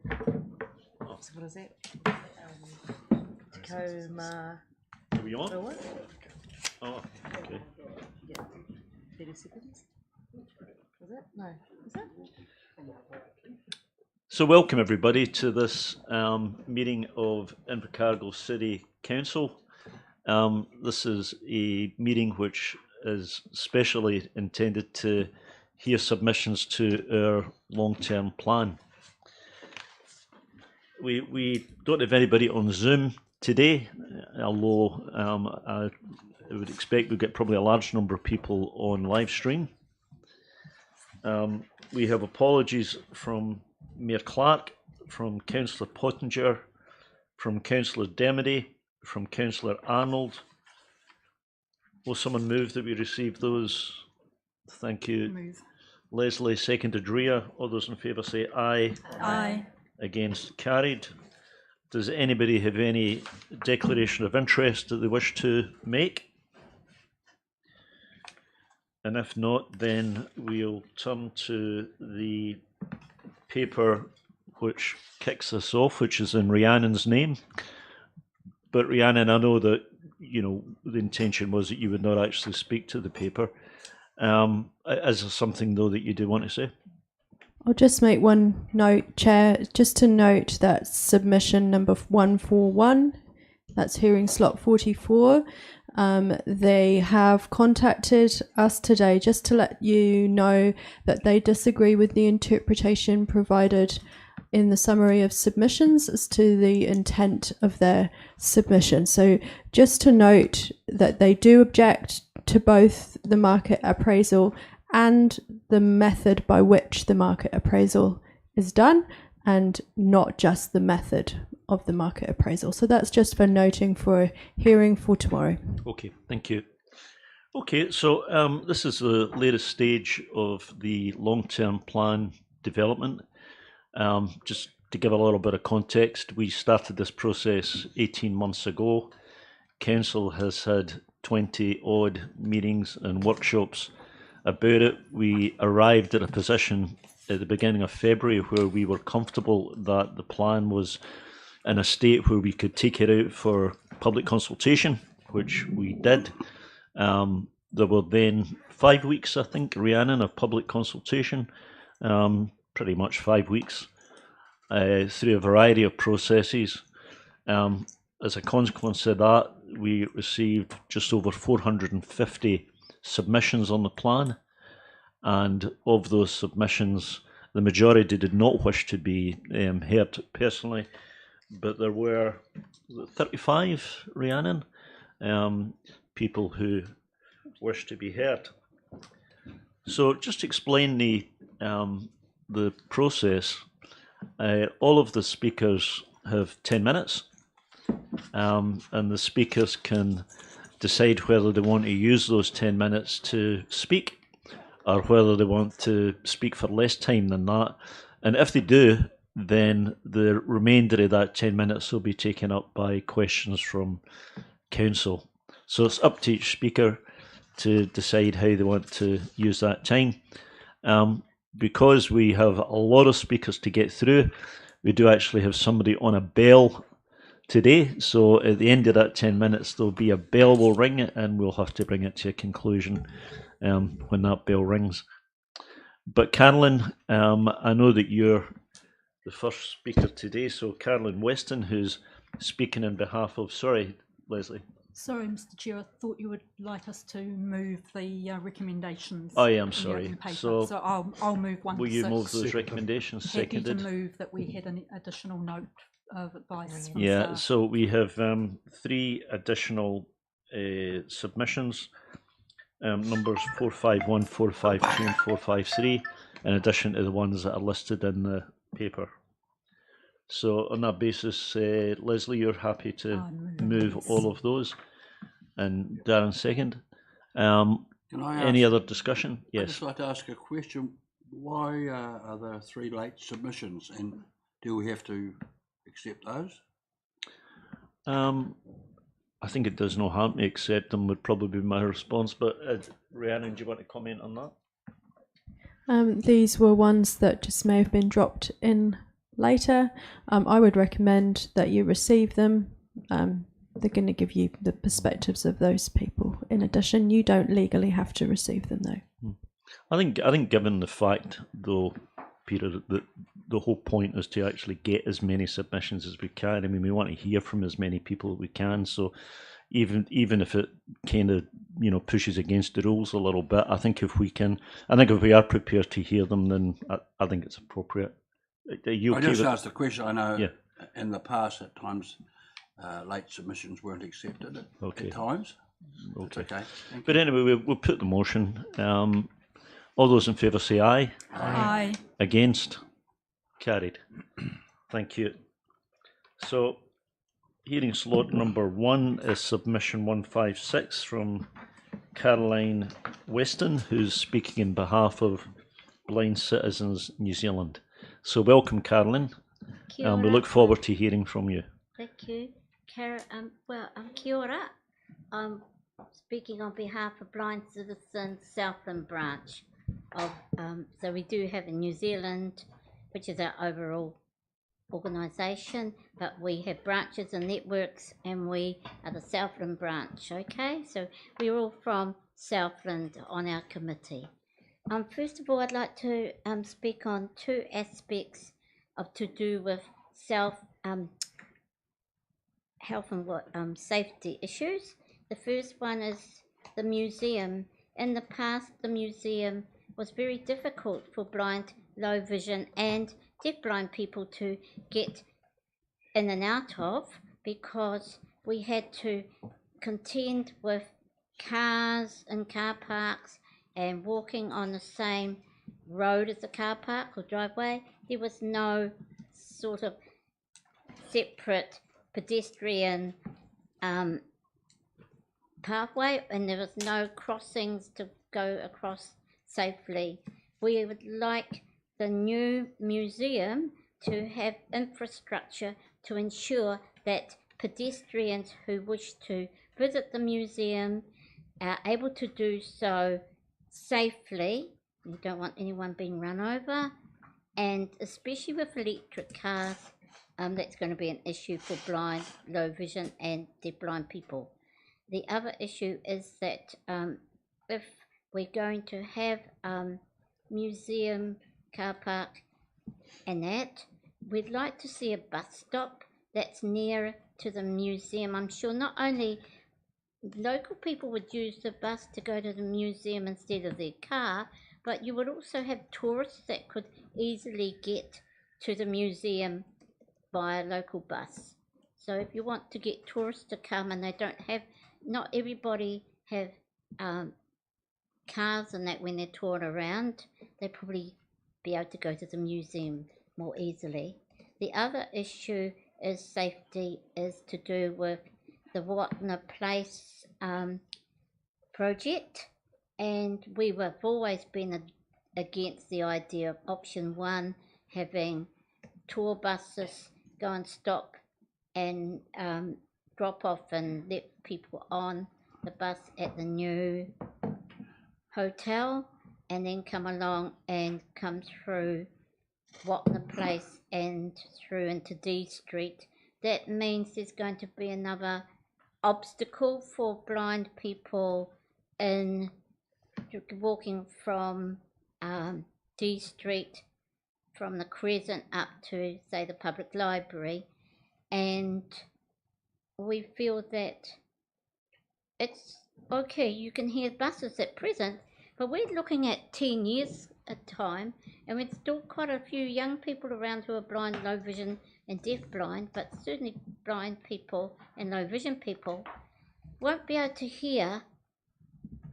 So what is it? Tacoma. Are we on? What? Oh, okay. Yeah. 30 seconds. Was it? No. Is it? So welcome everybody to this meeting of Invercargill City Council. This is a meeting which is specially intended to hear submissions to our long-term plan. We don't have anybody on Zoom today, although I would expect we'll get probably a large number of people on live stream. We have apologies from Mayor Clark, from Councillor Pottinger, from Councillor Dermody, from Councillor Arnold. Will someone move that we receive those? Thank you. Move. Leslie seconded Ria. All those in favour say aye. Aye. Against, carried. Does anybody have any declaration of interest that they wish to make? And if not, then we'll turn to the paper which kicks us off, which is in Rhiannon's name. But Rhiannon, I know that, you know, the intention was that you would not actually speak to the paper. Is there something, though, that you do want to say? I'll just make one note, Chair, just to note that submission number 141, that's hearing slot 44. They have contacted us today just to let you know that they disagree with the interpretation provided in the summary of submissions as to the intent of their submission. So just to note that they do object to both the market appraisal and the method by which the market appraisal is done, and not just the method of the market appraisal. So that's just for noting for a hearing for tomorrow. Okay, thank you. Okay, so this is the latest stage of the long-term plan development. Just to give a little bit of context, we started this process 18 months ago. Council has had 20 odd meetings and workshops about it. We arrived at a position at the beginning of February where we were comfortable that the plan was in a state where we could take it out for public consultation, which we did. There were then 5 weeks, I think, Rhiannon, of public consultation, pretty much 5 weeks, through a variety of processes. As a consequence of that, we received just over 450 submissions on the plan, and of those submissions, the majority did not wish to be heard personally, but there were 35, Rhiannon, people who wished to be heard. So just to explain the process, all of the speakers have 10 minutes, and the speakers can decide whether they want to use those 10 minutes to speak or whether they want to speak for less time than that. And if they do, then the remainder of that 10 minutes will be taken up by questions from council. So it's up to each speaker to decide how they want to use that time. Because we have a lot of speakers to get through, we do actually have somebody on a bell today. So at the end of that 10 minutes, there'll be a bell will ring and we'll have to bring it to a conclusion when that bell rings. But Carolyn, I know that you're the first speaker today. So Carolyn Weston, who's speaking on behalf of, sorry, Leslie. Sorry, Mr. Chair, I thought you would like us to move the recommendations. I am sorry. So I'll move 1 to 6. Will you move those recommendations? Happy Seconded. to move that we had an additional note of advice from Yeah, staff. so we have 3 additional submissions, numbers 451, 452 and 453, in addition to the ones that are listed in the paper. So on that basis, Leslie, you're happy to move all of those, and Darren second. Can I Any ask, other discussion? I'd Yes. just like to ask a question. Why are there 3 late submissions, and do we have to accept those? I think it does no harm to accept them, would probably be my response. But Rhiannon, do you want to comment on that? These were ones that just may have been dropped in later, I would recommend that you receive them. They're going to give you the perspectives of those people. In addition, you don't legally have to receive them, though. I think given the fact, though, Peter, that the whole point is to actually get as many submissions as we can. I mean, we want to hear from as many people as we can. So even if it kind of pushes against the rules a little bit, I think if we are prepared to hear them, then I think it's appropriate. Are you okay I just with- asked the question. I know Yeah. in the past at times late submissions weren't accepted Okay. at times. Okay. It's okay. Thank But you. anyway, we'll put the motion. All those in favour say aye. Aye. Against? Carried. Thank you. So, hearing slot number 1 is submission 156 from Caroline Weston, who's speaking in behalf of Blind Citizens New Zealand. So, welcome, Caroline. Kia We ora. look forward to hearing from you. Thank you. Kia ora. I'm speaking on behalf of Blind Citizens Southland branch of, so we do have in New Zealand, which is our overall organisation, but we have branches and networks, and we are the Southland branch, okay? So we're all from Southland on our committee. First of all, I'd like to speak on 2 aspects of to do with health and safety issues. The first one is the museum. In the past, the museum was very difficult for blind, low vision and deafblind people to get in and out of, because we had to contend with cars and car parks and walking on the same road as the car park or driveway. There was no sort of separate pedestrian pathway, and there was no crossings to go across safely. We would like the new museum to have infrastructure to ensure that pedestrians who wish to visit the museum are able to do so safely. We don't want anyone being run over, and especially with electric cars, that's going to be an issue for blind, low vision and deafblind people. The other issue is that if we're going to have museum car park and that, we'd like to see a bus stop that's near to the museum. I'm sure not only local people would use the bus to go to the museum instead of their car, but you would also have tourists that could easily get to the museum by a local bus. So if you want to get tourists to come, and they don't have, not everybody have cars and that when they're touring around, they probably be able to go to the museum more easily. The other issue is safety, is to do with the Watna Place project, and we've always been against the idea of option 1, having tour buses go and stop and drop off and let people on the bus at the new hotel, and then come along and come through Watna Place and through into D Street. That means there's going to be another obstacle for blind people in walking from D Street, from the Crescent up to, say, the public library. And we feel that it's okay, you can hear buses at present, but we're looking at 10 years at time, and there's still quite a few young people around who are blind, low vision and deafblind, but certainly blind people and low vision people won't be able to hear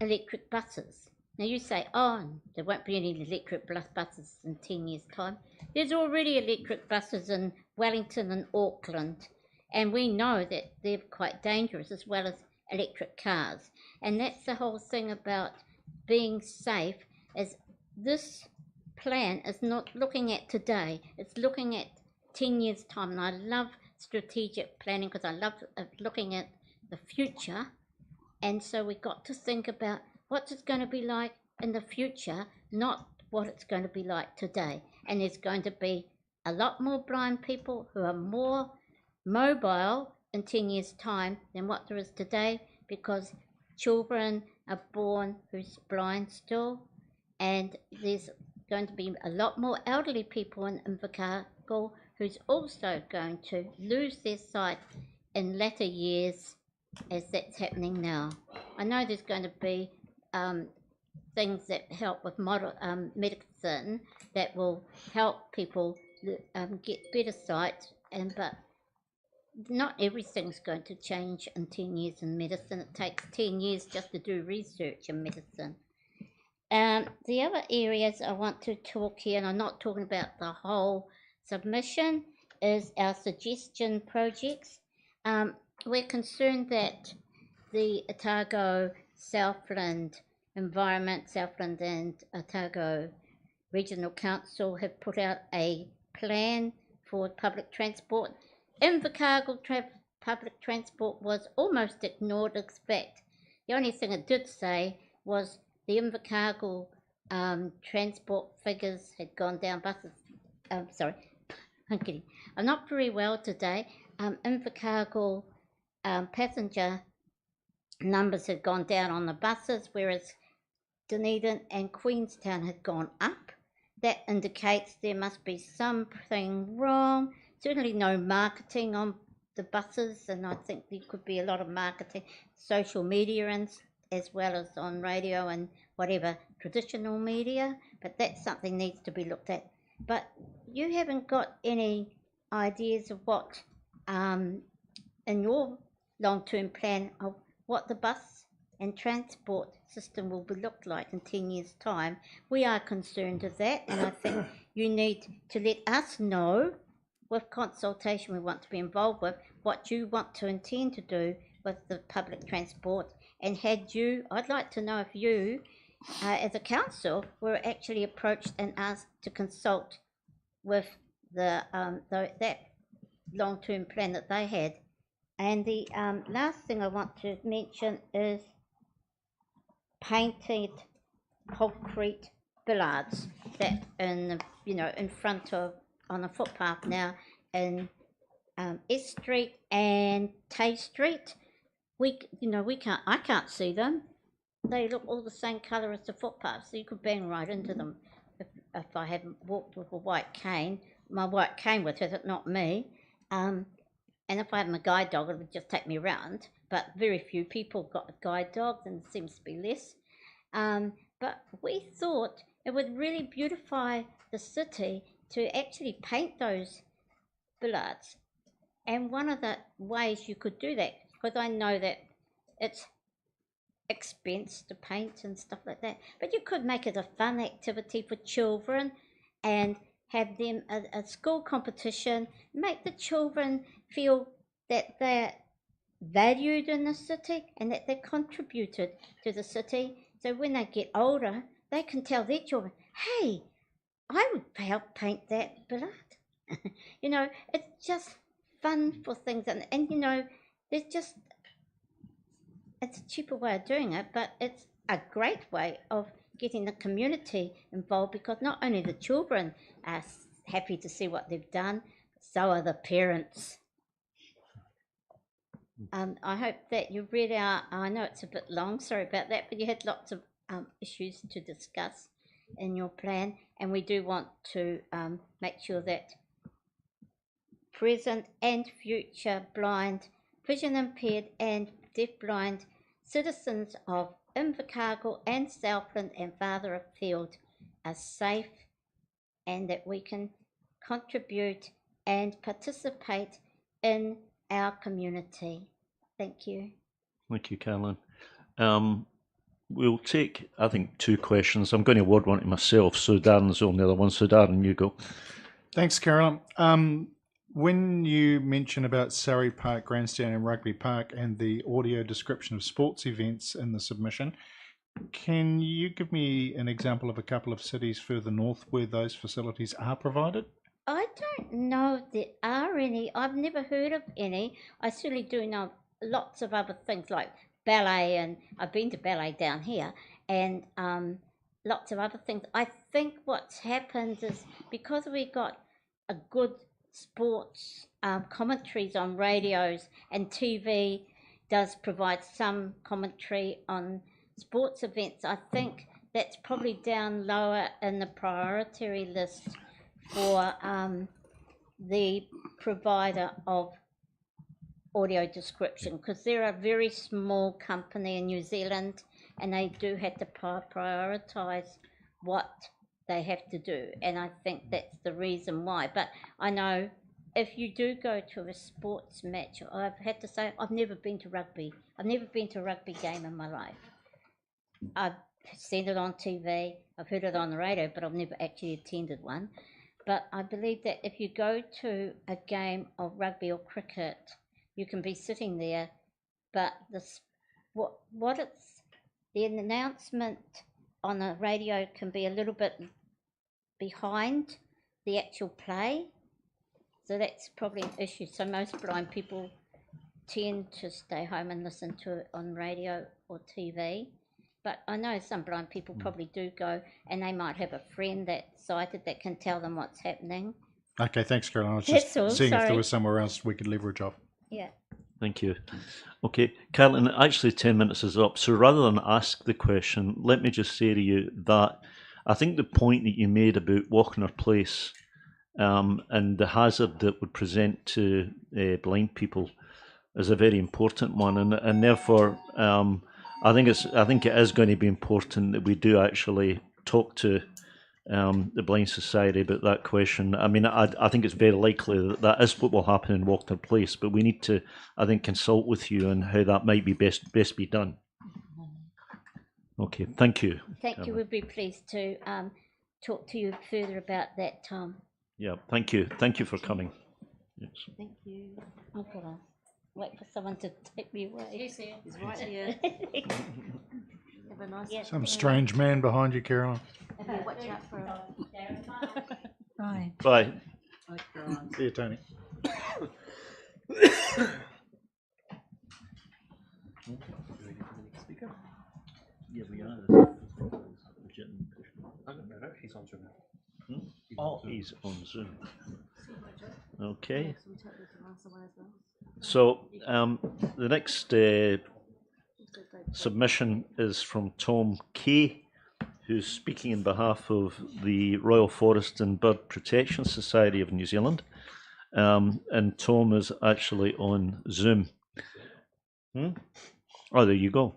electric buses. Now you say, oh, there won't be any electric buses in 10 years time. There's already electric buses in Wellington and Auckland, and we know that they're quite dangerous, as well as electric cars. And that's the whole thing about being safe, is this plan is not looking at today, it's looking at 10 years time. And I love strategic planning because I love looking at the future, and so we've got to think about what it's going to be like in the future, not what it's going to be like today. And there's going to be a lot more blind people who are more mobile in 10 years' time than what there is today, because children are born who's blind still, and there's going to be a lot more elderly people in Invercargill who's also going to lose their sight in latter years, as that's happening now. I know there's going to be things that help with medicine that will help people get better sight, but not everything's going to change in 10 years in medicine. It takes 10 years just to do research in medicine. The other areas I want to talk here, and I'm not talking about the whole submission, is our suggestion projects. We're concerned that the Otago Southland Environment, Southland and Otago Regional Council have put out a plan for public transport. Invercargill public transport was almost ignored. In fact, the only thing it did say was the Invercargill transport figures had gone down. Buses, sorry, I'm kidding. I'm not very well today. Invercargill passenger numbers had gone down on the buses, whereas Dunedin and Queenstown had gone up. That indicates there must be something wrong. Certainly no marketing on the buses, and I think there could be a lot of marketing, social media, and as well as on radio and whatever traditional media, but that's something needs to be looked at. But you haven't got any ideas of what in your long-term plan of what the bus and transport system will be looked like in 10 years' time. We are concerned of that, and I think you need to let us know, with consultation we want to be involved with, what you want to intend to do with the public transport. And I'd like to know if you, as a council, were actually approached and asked to consult with that long-term plan that they had. And the last thing I want to mention is painted concrete billards that in front of, on a footpath now in S Street and Tay Street. I can't see them. They look all the same colour as the footpath, so you could bang right into them if I hadn't walked with a white cane. My white cane would hit it, not me. And if I had my guide dog, it would just take me around. But very few people got guide dogs, and it seems to be less. But we thought it would really beautify the city to actually paint those billards. And one of the ways you could do that, because I know that it's expense to paint and stuff like that, but you could make it a fun activity for children and have them a school competition, make the children feel that they're valued in the city and that they're contributed to the city. So when they get older, they can tell their children, hey, I would help paint that billard. It's just fun for things. And there's just, it's a cheaper way of doing it, but it's a great way of getting the community involved, because not only the children are happy to see what they've done, so are the parents. I hope that you read I know it's a bit long, sorry about that, but you had lots of issues to discuss in your plan, and we do want to make sure that present and future blind, vision impaired and deafblind citizens of Invercargill and Southland and farther afield are safe, and that we can contribute and participate in our community. Thank you. Thank you, Caroline. We'll take, I think, 2 questions. I'm going to award one to myself, so Darren's on the other one. So Darren, you go. Thanks, Caroline. When you mention about Surrey Park Grandstand and Rugby Park and the audio description of sports events in the submission, can you give me an example of a couple of cities further north where those facilities are provided? I don't know if there are any. I've never heard of any. I certainly do know lots of other things like ballet, and I've been to ballet down here, and lots of other things. I think what's happened is because we got a good sports commentaries on radios, and TV does provide some commentary on sports events. I think that's probably down lower in the priority list for the provider of audio description, because they're a very small company in New Zealand, and they do have to prioritize what they have to do, and I think that's the reason why. But I know if you do go to a sports match, I've had to say I've never been to rugby. I've never been to a rugby game in my life. I've seen it on TV, I've heard it on the radio, but I've never actually attended one. But I believe that if you go to a game of rugby or cricket, you can be sitting there, but what it's the announcement on the radio can be a little bit behind the actual play, so that's probably an issue. So most blind people tend to stay home and listen to it on radio or TV. But I know some blind people probably do go, and they might have a friend that's sighted that can tell them what's happening. Okay, thanks, Caroline. I was That's just all, seeing if there sorry. was somewhere else we could leverage off. Yeah. Thank you. Okay, Carolyn, actually 10 minutes is up. So rather than ask the question, let me just say to you that I think the point that you made about Walkener Place and the hazard that would present to blind people is a very important one. And therefore, I think it is going to be important that we do actually talk to the Blind Society about that question. I mean, I think it's very likely that that is what will happen in Walkener Place, but we need to, I think, consult with you on how that might be best be done. Okay, thank you. Thank you. We'd be pleased to talk to you further about that, Tom. Yeah, thank you. Thank you for coming. Yes. Thank you. I've got to wait for someone to take me away. He's right here. Have a nice Yeah. Some strange man behind you, Caroline. Have you watch out for a Right. Bye. See you, Tony. Yeah, we are. He's on Zoom. Oh, he's on Zoom. Okay. so we take this around somewhere as well. So the next submission is from Tom Kay, who's speaking on behalf of the Royal Forest and Bird Protection Society of New Zealand. And Tom is actually on Zoom. Oh, there you go.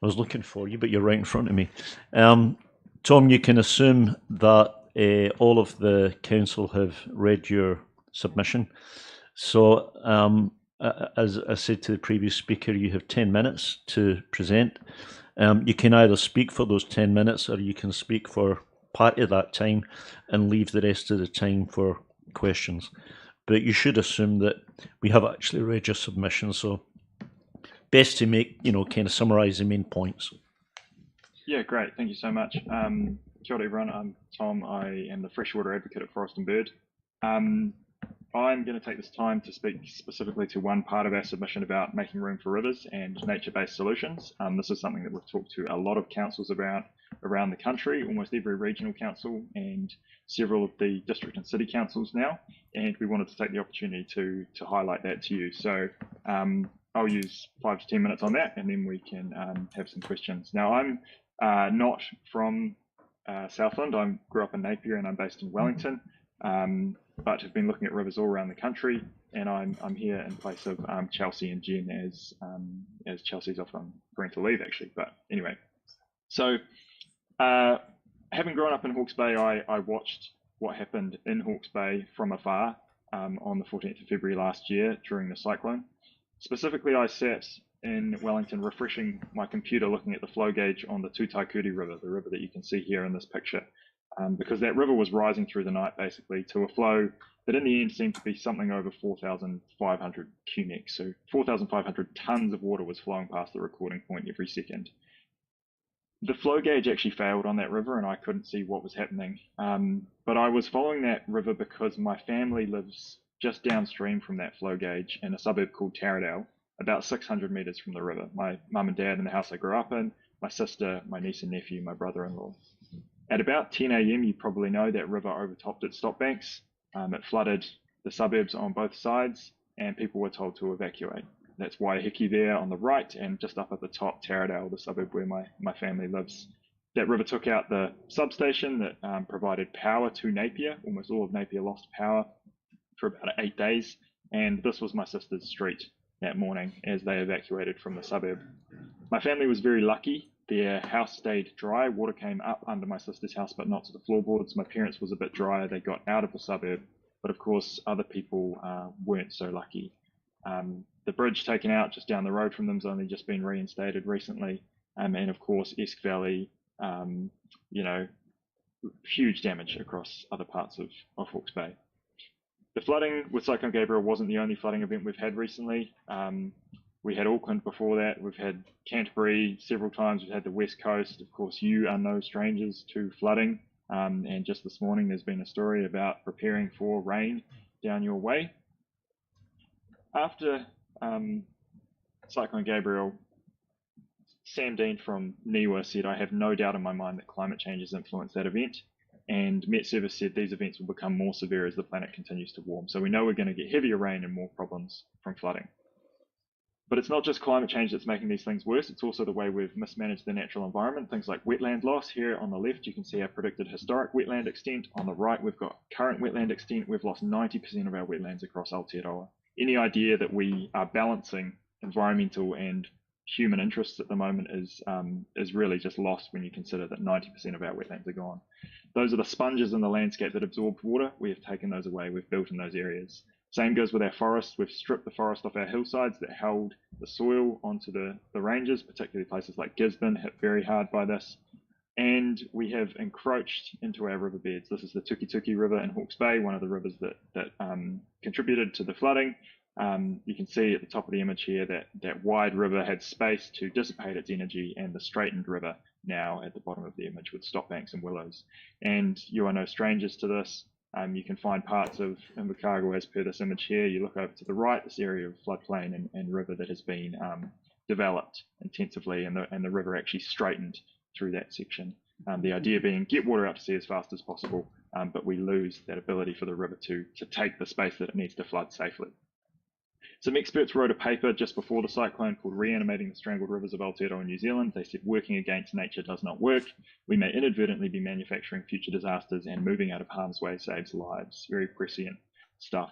I was looking for you, but you're right in front of me. Tom, you can assume that all of the council have read your submission. So, as I said to the previous speaker, you have 10 minutes to present. You can either speak for those 10 minutes or you can speak for part of that time and leave the rest of the time for questions. But you should assume that we have actually read your submission, so best to make, kind of summarise the main points. Yeah, great. Thank you so much. Kia ora everyone. I'm Tom. I am the freshwater advocate at Forest and Bird. I'm going to take this time to speak specifically to one part of our submission about making room for rivers and nature-based solutions. This is something that we've talked to a lot of councils about around the country, almost every regional council and several of the district and city councils now, and we wanted to take the opportunity to highlight that to you. So I'll use 5 to 10 minutes on that, and then we can have some questions. Now, I'm not from Southland. I grew up in Napier and I'm based in Wellington, but have been looking at rivers all around the country, and I'm here in place of Chelsea and Jen as Chelsea's off on parental leave actually. But anyway, so having grown up in Hawke's Bay, I watched what happened in Hawke's Bay from afar on the 14th of February last year during the cyclone. Specifically, I sat in Wellington refreshing my computer looking at the flow gauge on the Tutaikuri River, the river that you can see here in this picture, because that river was rising through the night basically to a flow that in the end seemed to be something over 4,500 cubic. So 4,500 tons of water was flowing past the recording point every second. The flow gauge actually failed on that river and I couldn't see what was happening. But I was following that river because my family lives just downstream from that flow gauge in a suburb called Taradale, about 600 metres from the river. My mum and dad in the house I grew up in, my sister, my niece and nephew, my brother-in-law. At about 10 a.m, you probably know that river overtopped its stop banks It flooded the suburbs on both sides, and people were told to evacuate. That's Waiheke there on the right, and just up at the top, Taradale, the suburb where my family lives. That river took out the substation that provided power to Napier. Almost all of Napier lost power for about 8 days, and this was my sister's street that morning as they evacuated from the suburb. My family was very lucky. Their house stayed dry. Water came up under my sister's house, but not to the floorboards. My parents was a bit drier. They got out of the suburb, but of course, other people weren't so lucky. The bridge taken out just down the road from them has only just been reinstated recently, and of course, Esk Valley, you know, huge damage across other parts of Hawke's Bay. The flooding with Cyclone Gabriel wasn't the only flooding event we've had recently. We had Auckland before that. We've had Canterbury several times. We've had the West Coast. Of course, you are no strangers to flooding. And just this morning, there's been a story about preparing for rain down your way. After Cyclone Gabriel, Sam Dean from NIWA said, "I have no doubt in my mind that climate change has influenced that event." And Met Service said these events will become more severe as the planet continues to warm. So we know we're going to get heavier rain and more problems from flooding. But it's not just climate change that's making these things worse. It's also the way we've mismanaged the natural environment. Things like wetland loss. Here on the left, you can see our predicted historic wetland extent. On the right, we've got current wetland extent. We've lost 90% of our wetlands across Aotearoa. Any idea that we are balancing environmental and human interests at the moment is really just lost when you consider that 90% of our wetlands are gone. Those are the sponges in the landscape that absorbed water. We have taken those away. We've built in those areas. Same goes with our forests. We've stripped the forest off our hillsides that held the soil onto the ranges, particularly places like Gisborne, hit very hard by this. And we have encroached into our riverbeds. This is the Tukituki River in Hawke's Bay, one of the rivers that contributed to the flooding. You can see at the top of the image here that wide river had space to dissipate its energy, and the straightened river now at the bottom of the image with stop banks and willows. And you are no strangers to this. You can find parts of Invercargill as per this image here. You look over to the right, this area of floodplain and river that has been developed intensively, and the river actually straightened through that section. The idea being get water out to sea as fast as possible, but we lose that ability for the river to take the space that it needs to flood safely. Some experts wrote a paper just before the cyclone called Reanimating the Strangled Rivers of Aotearoa and New Zealand. They said working against nature does not work. We may inadvertently be manufacturing future disasters, and moving out of harm's way saves lives. Very prescient stuff.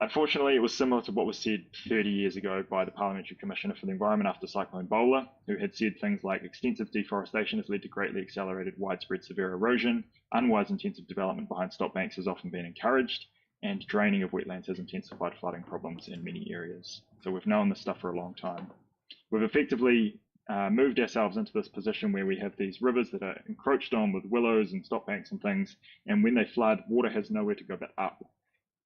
Unfortunately, it was similar to what was said 30 years ago by the Parliamentary Commissioner for the Environment after Cyclone Bola, who had said things like extensive deforestation has led to greatly accelerated widespread severe erosion, unwise intensive development behind stop banks has often been encouraged, and draining of wetlands has intensified flooding problems in many areas. So we've known this stuff for a long time. We've effectively moved ourselves into this position where we have these rivers that are encroached on with willows and stop banks and things, and when they flood, water has nowhere to go but up.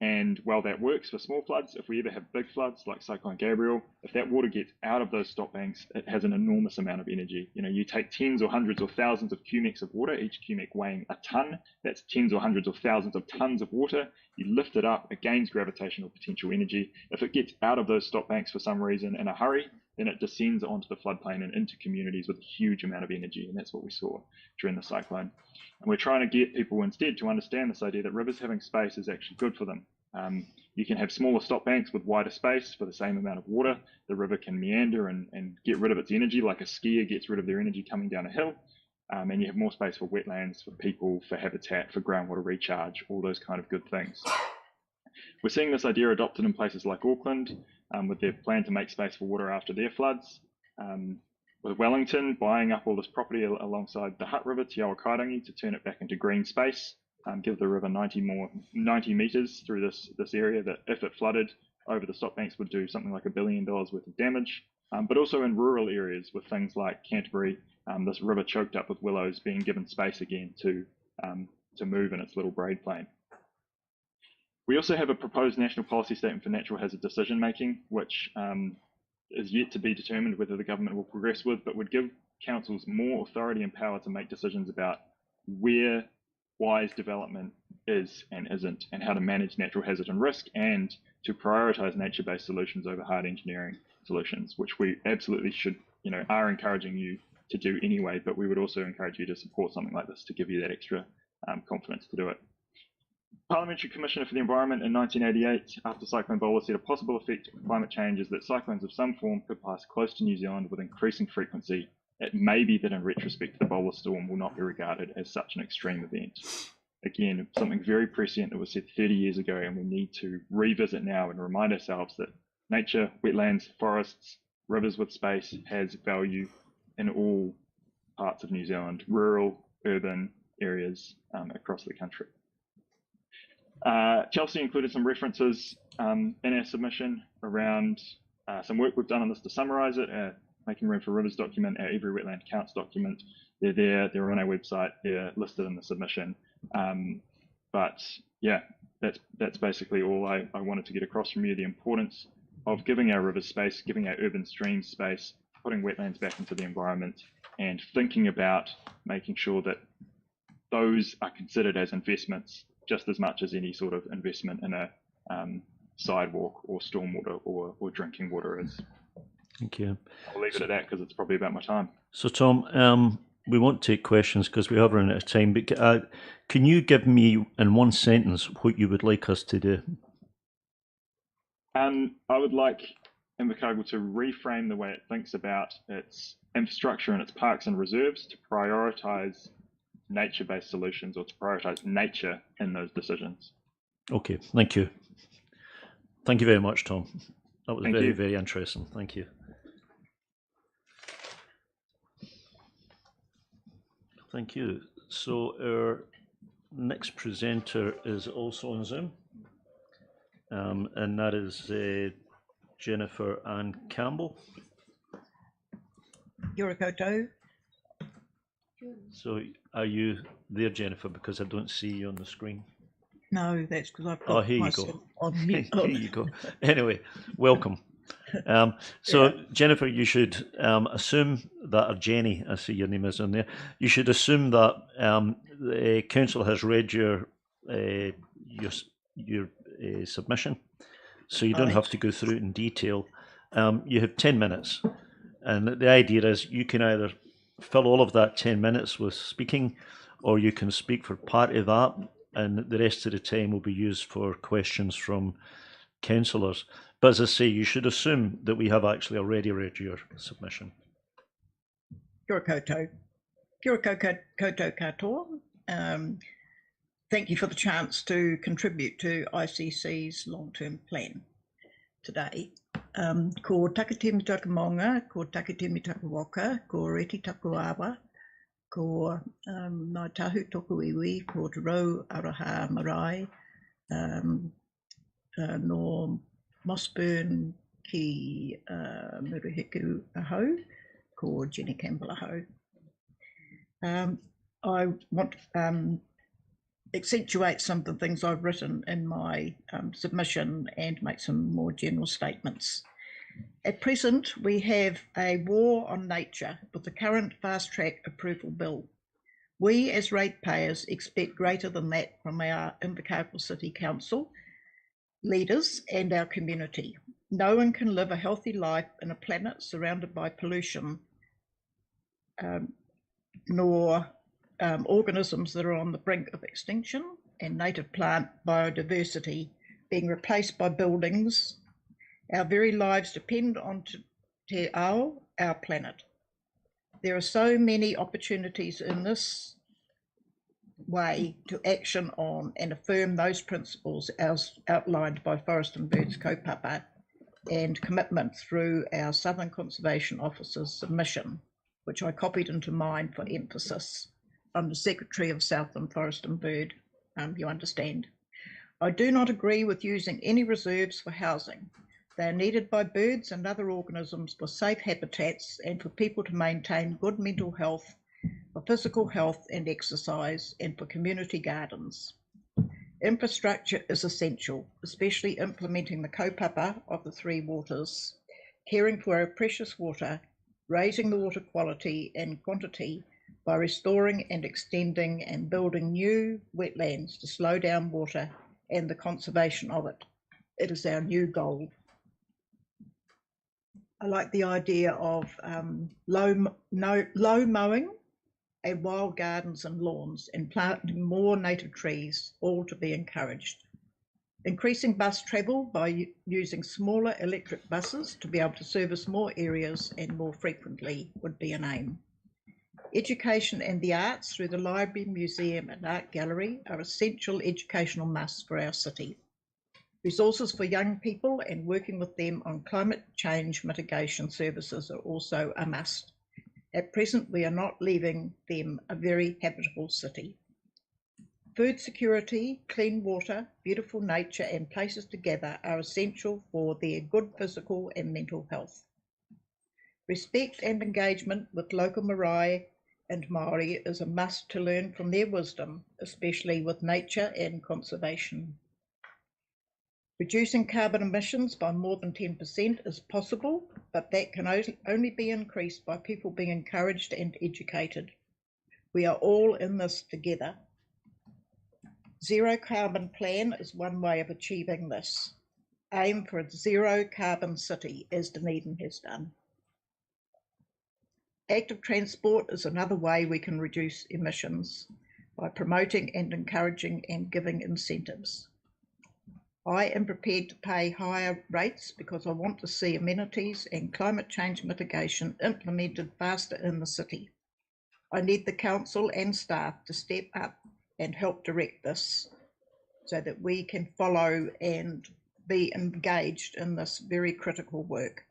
And while that works for small floods, if we ever have big floods like Cyclone Gabriel, if that water gets out of those stop banks, it has an enormous amount of energy. You know, you take tens or hundreds or thousands of cubics of water, each cubic weighing a ton. That's tens or hundreds or thousands of tons of water. You lift it up, it gains gravitational potential energy. If it gets out of those stop banks for some reason in a hurry, then it descends onto the floodplain and into communities with a huge amount of energy. And that's what we saw during the cyclone. And we're trying to get people instead to understand this idea that rivers having space is actually good for them. You can have smaller stop banks with wider space for the same amount of water. The river can meander and get rid of its energy like a skier gets rid of their energy coming down a hill. And you have more space for wetlands, for people, for habitat, for groundwater recharge, all those kind of good things. We're seeing this idea adopted in places like Auckland with their plan to make space for water after their floods. With Wellington buying up all this property alongside the Hutt River, Te Awa Kairangi, to turn it back into green space. Give the river 90 meters through this area that if it flooded over the stop banks would do something like $1 billion worth of damage. But also in rural areas with things like Canterbury, this river choked up with willows being given space again to move in its little braid plane. We also have a proposed national policy statement for natural hazard decision making, which is yet to be determined whether the government will progress with, but would give councils more authority and power to make decisions about where wise development is and isn't, and how to manage natural hazard and risk, and to prioritize nature-based solutions over hard engineering solutions, which we absolutely should, are encouraging you to do anyway, but we would also encourage you to support something like this to give you that extra confidence to do it. Parliamentary Commissioner for the Environment in 1988, after Cyclone Bola, said a possible effect of climate change is that cyclones of some form could pass close to New Zealand with increasing frequency. It may be that in retrospect the Bola storm will not be regarded as such an extreme event. Again, something very prescient that was said 30 years ago, and we need to revisit now and remind ourselves that nature, wetlands, forests, rivers with space has value in all parts of New Zealand, rural, urban areas across the country. Chelsea included some references in our submission around some work we've done on this to summarise it, Making Room for Rivers document, our Every Wetland Counts document. They're there, they're on our website, they're listed in the submission. But yeah, that's basically all I wanted to get across from you, the importance of giving our rivers space, giving our urban streams space, putting wetlands back into the environment, and thinking about making sure that those are considered as investments just as much as any sort of investment in a sidewalk or stormwater or drinking water is. Thank you. I'll leave it at that because it's probably about my time. So, Tom, we won't take questions because we have run out of time, but can you give me in one sentence what you would like us to do? I would like Invercargill to reframe the way it thinks about its infrastructure and its parks and reserves to prioritise nature-based solutions, or to prioritise nature in those decisions. Okay, thank you. Thank you very much, Tom. That was Thank you. very interesting. Thank you. Thank you. So our next presenter is also on Zoom, and that is Jennifer Ann Campbell. Kia ora koutou. So are you there, Jennifer? Because I don't see you on the screen. No, that's because I've Oh, got here you myself go. on mute. Here you go. Anyway, welcome. So Jennifer, you should assume that, or Jenny, I see your name is on there. You should assume that the council has read your submission, so you don't have to go through it in detail. You have 10 minutes, and the idea is you can either fill all of that 10 minutes with speaking, or you can speak for part of that, and the rest of the time will be used for questions from councillors. But as I say, you should assume that we have actually already read your submission. Kia ora koutou. Kia ora koutou katoa. Thank you for the chance to contribute to ICC's long-term plan today. Ko takatimi takamonga, ko takatimi takawaka, ko reti takuawa, ko ngā tahu toku iwi, ko te rau araha marae, no Mossburn ki Muruhiku ahau, ko Jenny Campbell ahau. I want to accentuate some of the things I've written in my submission and make some more general statements. At present, we have a war on nature with the current fast-track approval bill. We as ratepayers expect greater than that from our Invercargill City Council leaders and our community. No one can live a healthy life in a planet surrounded by pollution, nor organisms that are on the brink of extinction, and native plant biodiversity being replaced by buildings. Our very lives depend on Te Ao, our planet. There are so many opportunities in this way to action on and affirm those principles as outlined by Forest and Birds kaupapa and commitment through our Southern Conservation Officer's submission, which I copied into mine for emphasis. I'm the Secretary of Southern Forest and Bird, you understand. I do not agree with using any reserves for housing. They are needed by birds and other organisms for safe habitats and for people to maintain good mental health, for physical health and exercise, and for community gardens. Infrastructure is essential, especially implementing the kaupapa of the three waters, caring for our precious water, raising the water quality and quantity by restoring and extending and building new wetlands to slow down water and the conservation of it. It is our new goal. I like the idea of low mowing and wild gardens and lawns, and planting more native trees, all to be encouraged. Increasing bus travel by using smaller electric buses to be able to service more areas and more frequently would be an aim. Education and the arts through the library, museum and art gallery are essential educational musts for our city. Resources for young people and working with them on climate change mitigation services are also a must. At present, we are not leaving them a very habitable city. Food security, clean water, beautiful nature and places to gather are essential for their good physical and mental health. Respect and engagement with local marae and Māori is a must to learn from their wisdom, especially with nature and conservation. Reducing carbon emissions by more than 10% is possible, but that can only be increased by people being encouraged and educated. We are all in this together. Zero carbon plan is one way of achieving this. Aim for a zero carbon city, as Dunedin has done. Active transport is another way we can reduce emissions by promoting and encouraging and giving incentives. I am prepared to pay higher rates because I want to see amenities and climate change mitigation implemented faster in the city. I need the council and staff to step up and help direct this so that we can follow and be engaged in this very critical work.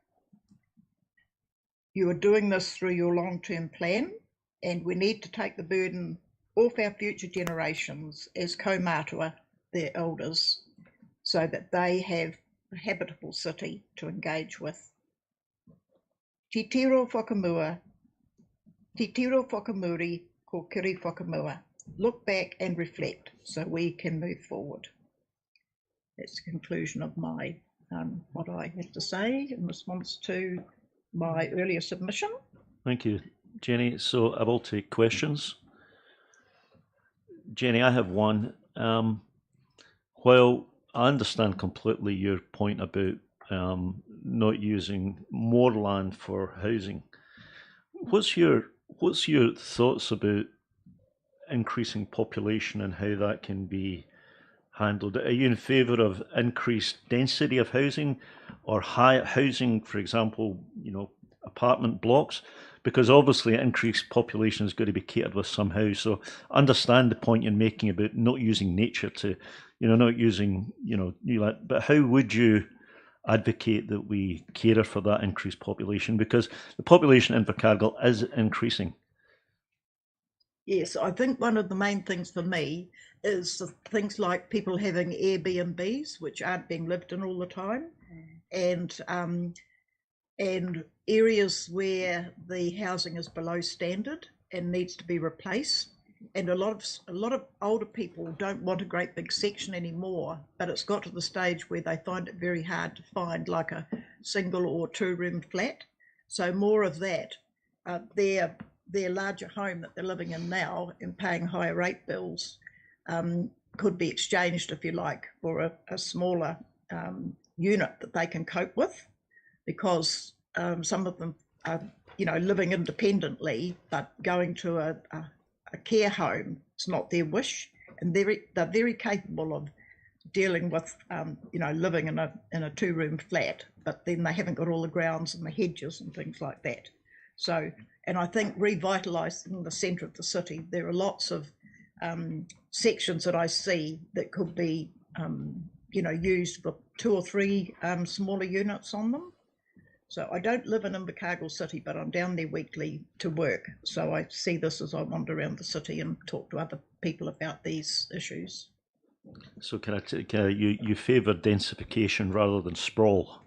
You are doing this through your long-term plan, and we need to take the burden off our future generations as kaumātua, their elders, so that they have a habitable city to engage with. Te tiro whakamua, te tiro whakamuri, ko kiri whakamua. Look back and reflect so we can move forward. That's the conclusion of my what I have to say in response to my earlier submission. Thank you, Jenny. So I will take questions. Jenny, I have one. While I understand completely your point about not using more land for housing, what's your thoughts about increasing population and how that can be handled? Are you in favour of increased density of housing or high housing, for example, apartment blocks? Because obviously increased population is going to be catered with somehow. So understand the point you're making about not using nature to, not using, but how would you advocate that we cater for that increased population? Because the population in Invercargill is increasing. Yes, I think one of the main things for me is things like people having Airbnbs, which aren't being lived in all the time, and areas where the housing is below standard and needs to be replaced. And a lot of older people don't want a great big section anymore, but it's got to the stage where they find it very hard to find like a single or two-room flat. So more of that, their larger home that they're living in now and paying higher rate bills could be exchanged, if you like, for a smaller unit that they can cope with, because some of them are, living independently, but going to a care home, it's not their wish, and they're very capable of dealing with, living in a two-room flat, but then they haven't got all the grounds and the hedges and things like that. So, and I think revitalising the centre of the city, there are lots of sections that I see that could be, used with 2 or 3 smaller units on them. So I don't live in Invercargill City, but I'm down there weekly to work. So I see this as I wander around the city and talk to other people about these issues. So you favour densification rather than sprawl?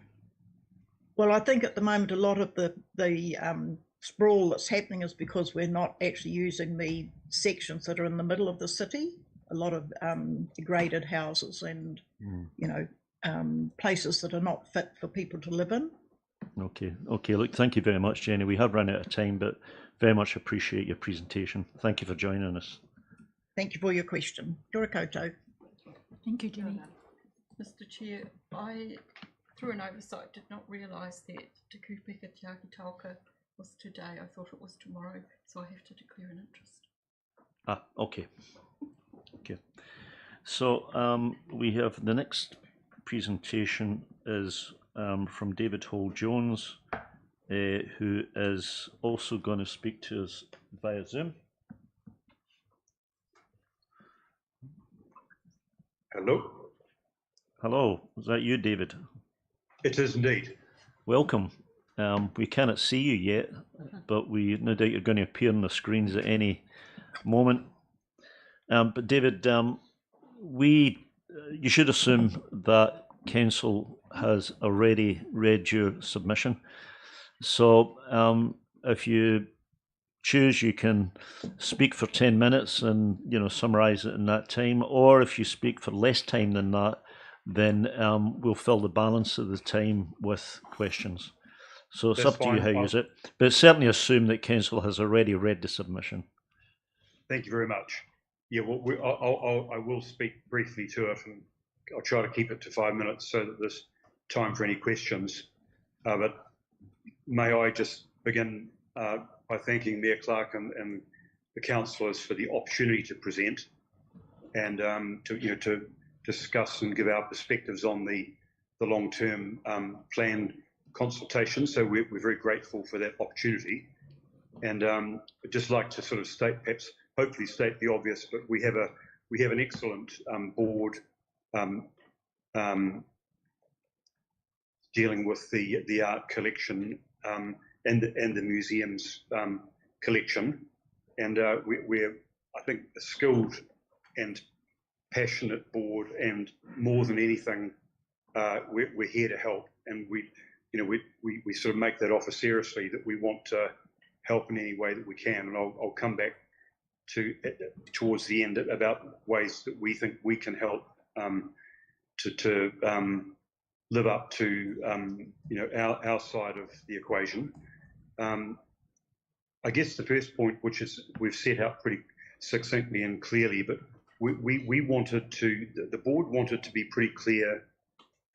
Well, I think at the moment a lot of the sprawl that's happening is because we're not actually using the sections that are in the middle of the city. A lot of degraded houses and places that are not fit for people to live in. Okay. Look, thank you very much, Jenny. We have run out of time, but very much appreciate your presentation. Thank you for joining us. Thank you for your question. Kia koutou. Thank you, Jenny. Mr. Chair, I, through an oversight, did not realise that Te Kupeka Te Aki Tauka was today. I thought it was tomorrow, so I have to declare an interest. Ah, okay. Okay. So we have the next presentation is from David Hall Jones, who is also going to speak to us via Zoom. Hello. Hello, is that you, David? It is indeed. Welcome. We cannot see you yet, but we no doubt you're going to appear on the screens at any moment. But David, you should assume that Council has already read your submission. So if you choose, you can speak for 10 minutes and summarise it in that time, or if you speak for less time than that, then we'll fill the balance of the time with questions. So it's That's up to you fine. how you use it, but certainly assume that Council has already read the submission. Thank you very much. Yeah, well, I will speak briefly to it, and I'll try to keep it to 5 minutes so that there's time for any questions. But may I just begin by thanking Mayor Clark and the councillors for the opportunity to present and to discuss and give our perspectives on the long-term plan consultation. So we're very grateful for that opportunity. And I'd just like to sort of state, perhaps, hopefully state the obvious, but we have an excellent board dealing with the art collection and the museum's collection, and we're I think a skilled and passionate board, and more than anything, we're here to help, and we sort of make that offer seriously, that we want to help in any way that we can, and I'll come back towards the end about ways that we think we can help to live up to our side of the equation. I guess the first point, which is we've set out pretty succinctly and clearly, but we wanted to, the board wanted to be pretty clear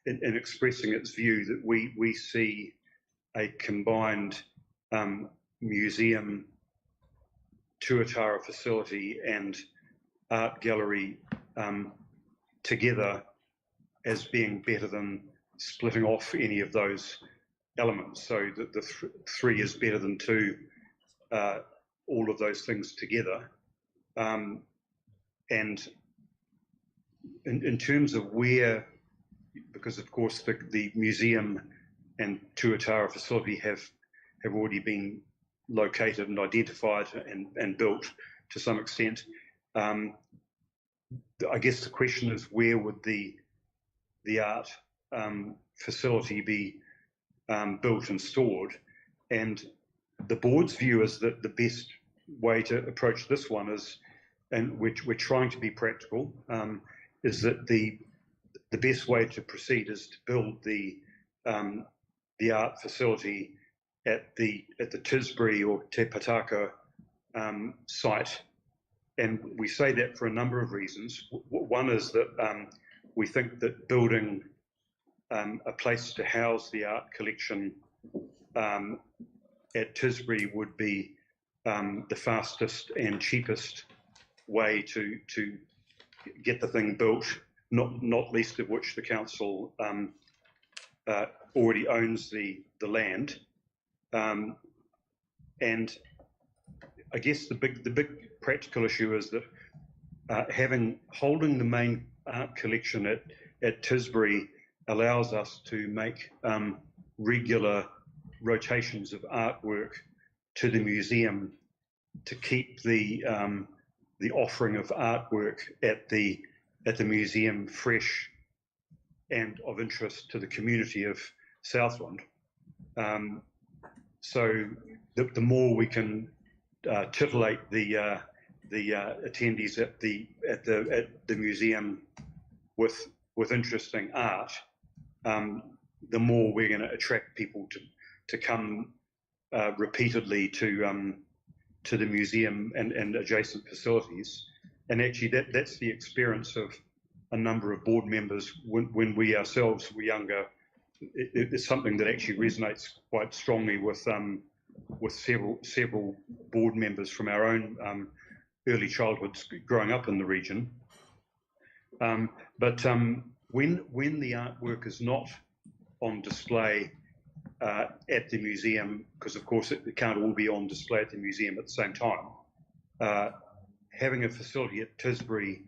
in expressing its view that we see a combined museum, tuatara facility and art gallery together as being better than splitting off any of those elements. So that the three is better than two, all of those things together. And in terms of where, because of course the museum and tuatara facility have already been located and identified and built to some extent. I guess the question is, where would the art facility be built and stored? And the board's view is that the best way to approach this one is, and which we're trying to be practical, is that the best way to proceed is to build the art facility at the Tisbury or Te Pataka site. And we say that for a number of reasons. One is that we think that building a place to house the art collection at Tisbury would be the fastest and cheapest way to get the thing built, not least of which the council already owns the land. And I guess the big practical issue is that holding the main art collection at Tisbury allows us to make regular rotations of artwork to the museum to keep the offering of artwork at the museum fresh and of interest to the community of Southland. So the more we can titillate the attendees at the museum with interesting art, the more we're going to attract people to come repeatedly to the museum and adjacent facilities. And actually, that's the experience of a number of board members when we ourselves were younger. It's something that actually resonates quite strongly with with several board members from our own early childhoods growing up in the region. But when the artwork is not on display at the museum, because of course it can't all be on display at the museum at the same time, having a facility at Tisbury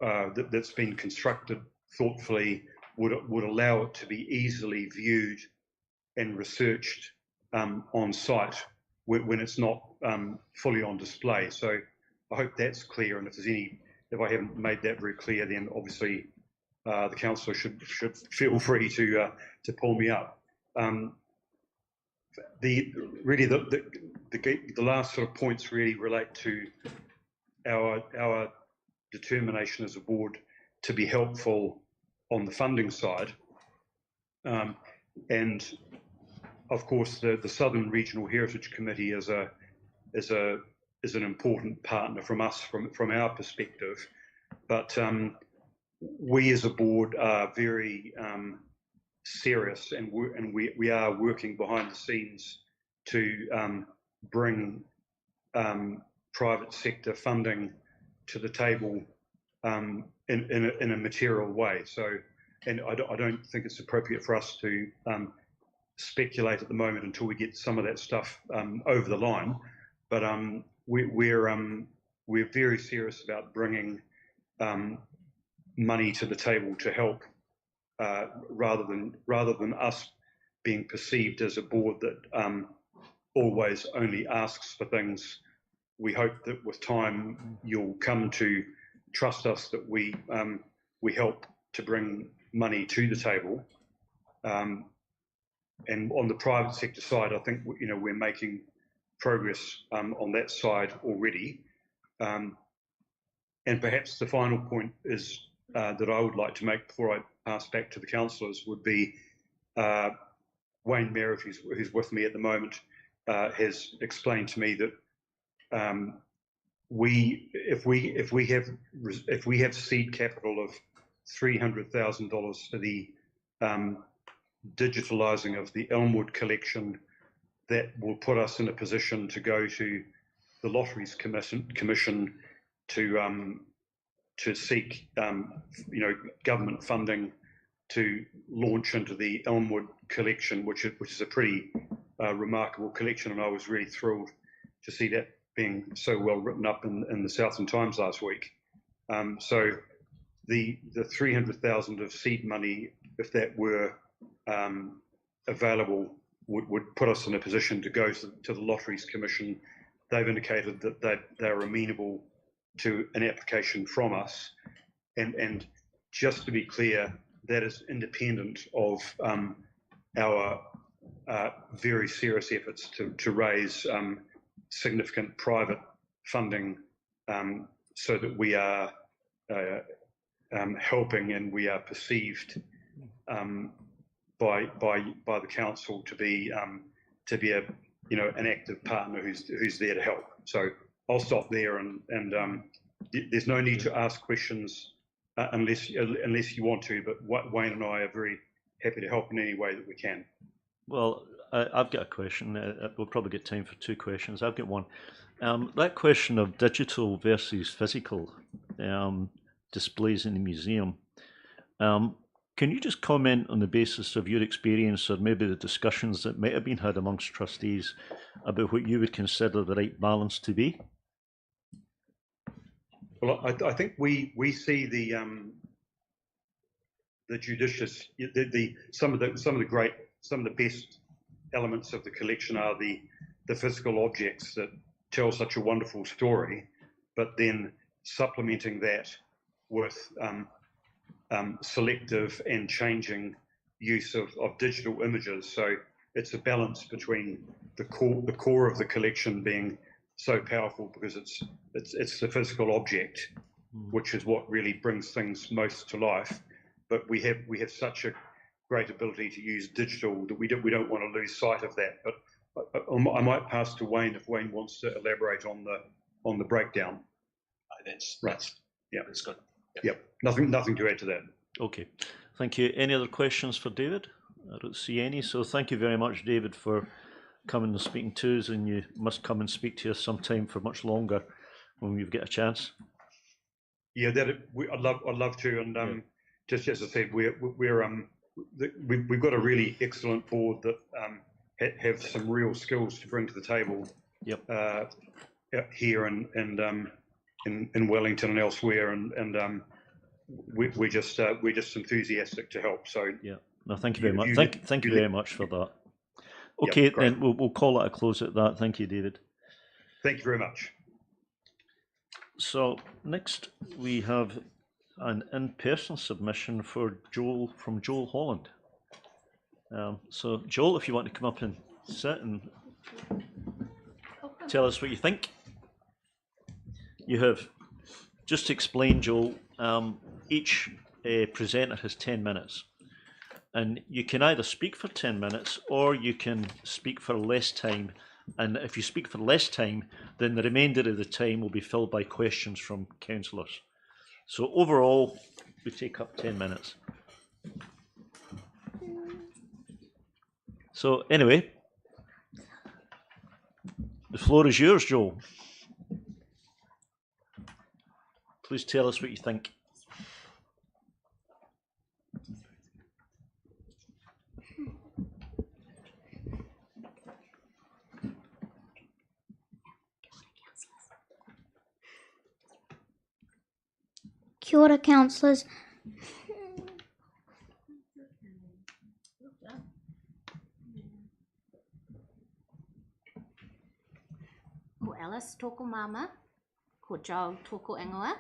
that's been constructed thoughtfully would allow it to be easily viewed and researched on site when it's not fully on display. So I hope that's clear, and if I haven't made that very clear, then obviously the councillor should feel free to pull me up. The last sort of points really relate to our determination as a board to be helpful on the funding side, and of course the Southern Regional Heritage Committee is an important partner from our perspective, but we as a board are very serious, and we are working behind the scenes to bring private sector funding to the table in a material way. So, and I don't think it's appropriate for us to speculate at the moment until we get some of that stuff over the line. But we're very serious about bringing money to the table to help, rather than us being perceived as a board that always only asks for things. We hope that with time you'll come to trust us that we help to bring money to the table. And on the private sector side, I think we're making progress on that side already. And perhaps the final point is that I would like to make before I pass back to the councillors would be Wayne Merritt, who's with me at the moment, has explained to me that if we have seed capital of $300,000 for the digitalising of the Elmwood collection, that will put us in a position to go to the Lotteries Commission to seek government funding to launch into the Elmwood collection, which is a pretty remarkable collection, and I was really thrilled to see that being so well written up in the Southern Times last week. So the 300,000 of seed money, if that were available, would put us in a position to go to the Lotteries Commission. They've indicated that they're amenable to an application from us, and just to be clear, that is independent of our very serious efforts to raise significant private funding, so that we are helping and we are perceived by the council to be a an active partner who's there to help. So I'll stop there, and there's no need to ask questions unless you want to, but Wayne and I are very happy to help in any way that we can. Well, I've got a question. We'll probably get time for two questions. I've got one. That question of digital versus physical displays in the museum. Can you just comment on the basis of your experience, or maybe the discussions that might have been had amongst trustees, about what you would consider the right balance to be? Well, I think we see the judicious, some of the best elements of the collection are the physical objects that tell such a wonderful story, but then supplementing that with selective and changing use of digital images. So it's a balance between the core of the collection being so powerful because it's the physical object, which is what really brings things most to life. But we have such a great ability to use digital that we don't want to lose sight of that. But I might pass to Wayne if Wayne wants to elaborate on the breakdown. That's good. Yep. Nothing to add to that. Okay, thank you. Any other questions for David? I don't see any. So thank you very much, David, for coming and speaking to us, and you must come and speak to us sometime for much longer when we get a chance. Yeah, I'd love to, and just as I said, we've got a really excellent board that have some real skills to bring to the table. Yep. Here and in Wellington and elsewhere, and we're just enthusiastic to help. So yeah, no, thank you very much. Thank you very much for that. Okay, yep, then we'll call it a close at that. Thank you, David. Thank you very much. So next we have an in-person submission for Joel from Joel Holland. So Joel, if you want to come up and sit and tell us what you think. You have, just to explain, Joel, each presenter has 10 minutes. And you can either speak for 10 minutes or you can speak for less time. And if you speak for less time, then the remainder of the time will be filled by questions from councillors. So overall, we take up 10 minutes. So anyway, the floor is yours, Joel. Please tell us what you think. Kia ora, councillors. Ko Alice tōku mama, ko Joel tōku ingoa.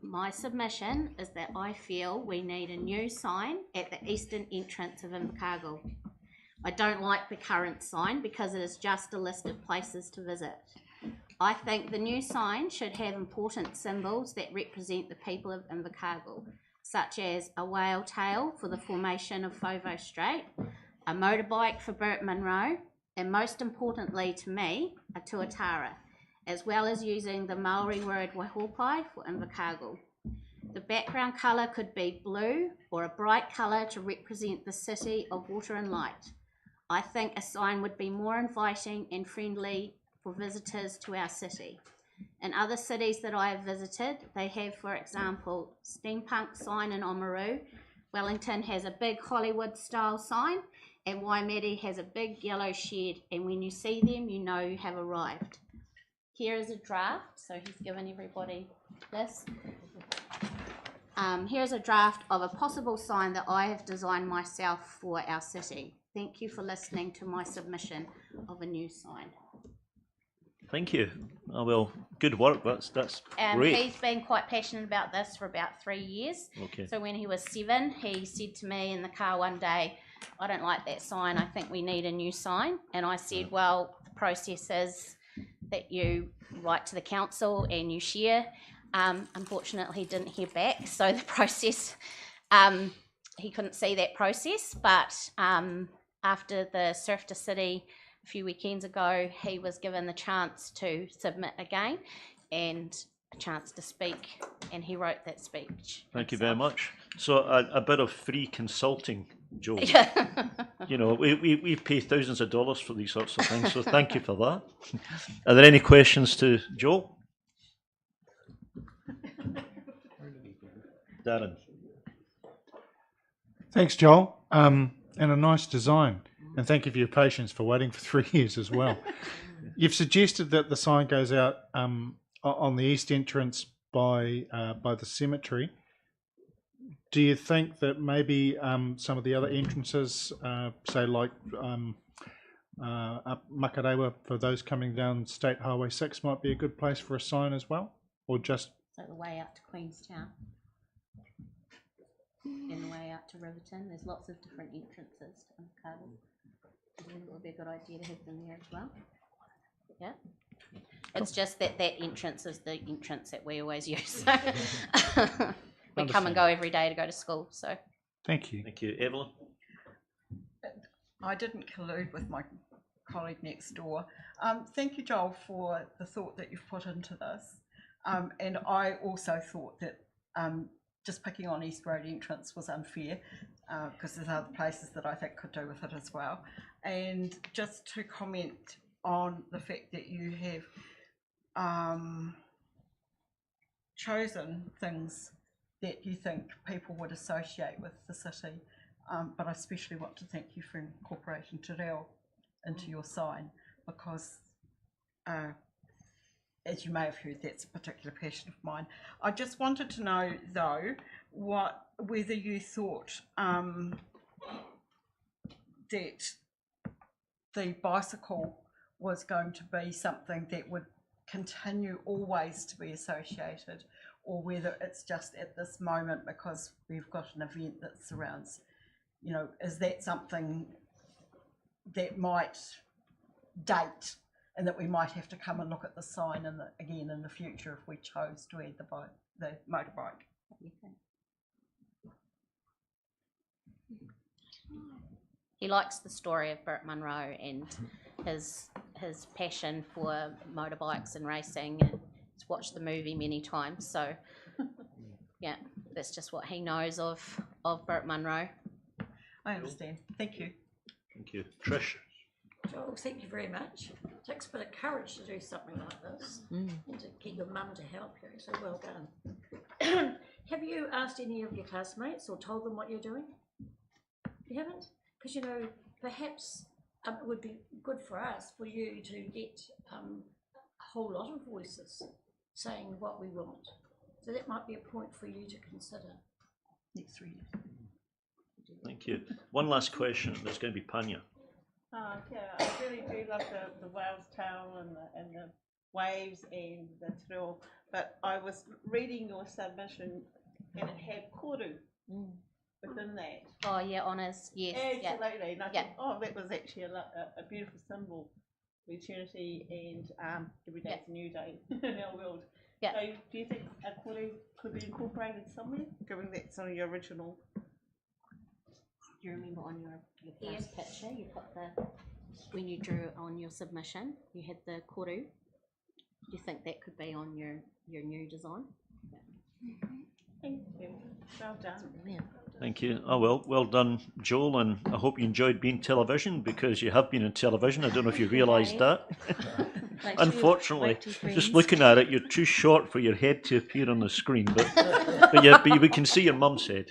My submission is that I feel we need a new sign at the eastern entrance of Invercargill. I don't like the current sign because it is just a list of places to visit. I think the new sign should have important symbols that represent the people of Invercargill, such as a whale tail for the formation of Fovo Strait, a motorbike for Burt Munro, and most importantly to me, a tuatara, as well as using the Maori word waihopai for Invercargill. The background colour could be blue or a bright colour to represent the city of water and light. I think a sign would be more inviting and friendly for visitors to our city. In other cities that I have visited, they have, for example, steampunk sign in Oamaru, Wellington has a big Hollywood style sign, and Waimeri has a big yellow shed, and when you see them, you know you have arrived. Here is a draft, so he's given everybody this. Here's a draft of a possible sign that I have designed myself for our city. Thank you for listening to my submission of a new sign. Thank you. Oh, well, good work. That's great. He's been quite passionate about this for about 3 years. Okay. So when he was 7, he said to me in the car one day, I don't like that sign. I think we need a new sign. And I said, well, the process is that you write to the council and you share. Unfortunately, he didn't hear back. So the process, he couldn't see that process. But after the Surf to City a few weekends ago, he was given the chance to submit again and a chance to speak, and he wrote that speech. Thank you very much. So a bit of free consulting, Joel. You know, we pay thousands of dollars for these sorts of things, so thank you for that. Are there any questions to Joel? Darren. Thanks, Joel. And a nice design. And thank you for your patience for waiting for 3 years as well. You've suggested that the sign goes out on the east entrance by the cemetery. Do you think that maybe some of the other entrances, say like up Makarewa, for those coming down State Highway 6, might be a good place for a sign as well? Or just... So the way out to Queenstown and the way out to Riverton, there's lots of different entrances to Invercargill. I think it would be a good idea to have them there as well. Yeah. It's just that entrance is the entrance that we always use. So we come and go every day to go to school. So thank you. Thank you. Evelyn? I didn't collude with my colleague next door. Thank you, Joel, for the thought that you've put into this. And I also thought that just picking on East Road entrance was unfair. because there's other places that I think could do with it as well. And just to comment on the fact that you have chosen things that you think people would associate with the city, but I especially want to thank you for incorporating Te Reo into your sign, because as you may have heard, that's a particular passion of mine. I just wanted to know, though, whether you thought that the bicycle was going to be something that would continue always to be associated, or whether it's just at this moment because we've got an event that surrounds, you know, is that something that might date and that we might have to come and look at the sign again in the future if we chose to add the motorbike? What do you think? He likes the story of Burt Munro and his passion for motorbikes and racing, and he's watched the movie many times. So, yeah, that's just what he knows of Burt Munro. I understand. Thank you. Thank you. Trish? Joel, thank you very much. It takes a bit of courage to do something like this and to get your mum to help you, so well done. Have you asked any of your classmates or told them what you're doing? You haven't? Because, you know, perhaps it would be good for us, for you to get a whole lot of voices saying what we want. So that might be a point for you to consider. Next 3 years. Thank you. One last question. There's going to be Panya. Yeah, I really do love the whale's tail and the waves and the te reo, but I was reading your submission and it had koru within that. Oh yeah, honours, yes. Absolutely, and I Yeah. thought, oh, that was actually a beautiful symbol for eternity, and every day's a new day in our world. Yeah. So do you think a koru could be incorporated somewhere, given that's sort of your original? Do you remember on your first picture, you put when you drew on your submission, you had the koru? Do you think that could be on your new design? Thank you. Well done. Thank you. Oh, well done, Joel, and I hope you enjoyed being television, because you have been in television. I don't know if you realised that. Unfortunately, just looking at it, you're too short for your head to appear on the screen, but yeah, but we can see your mum's head.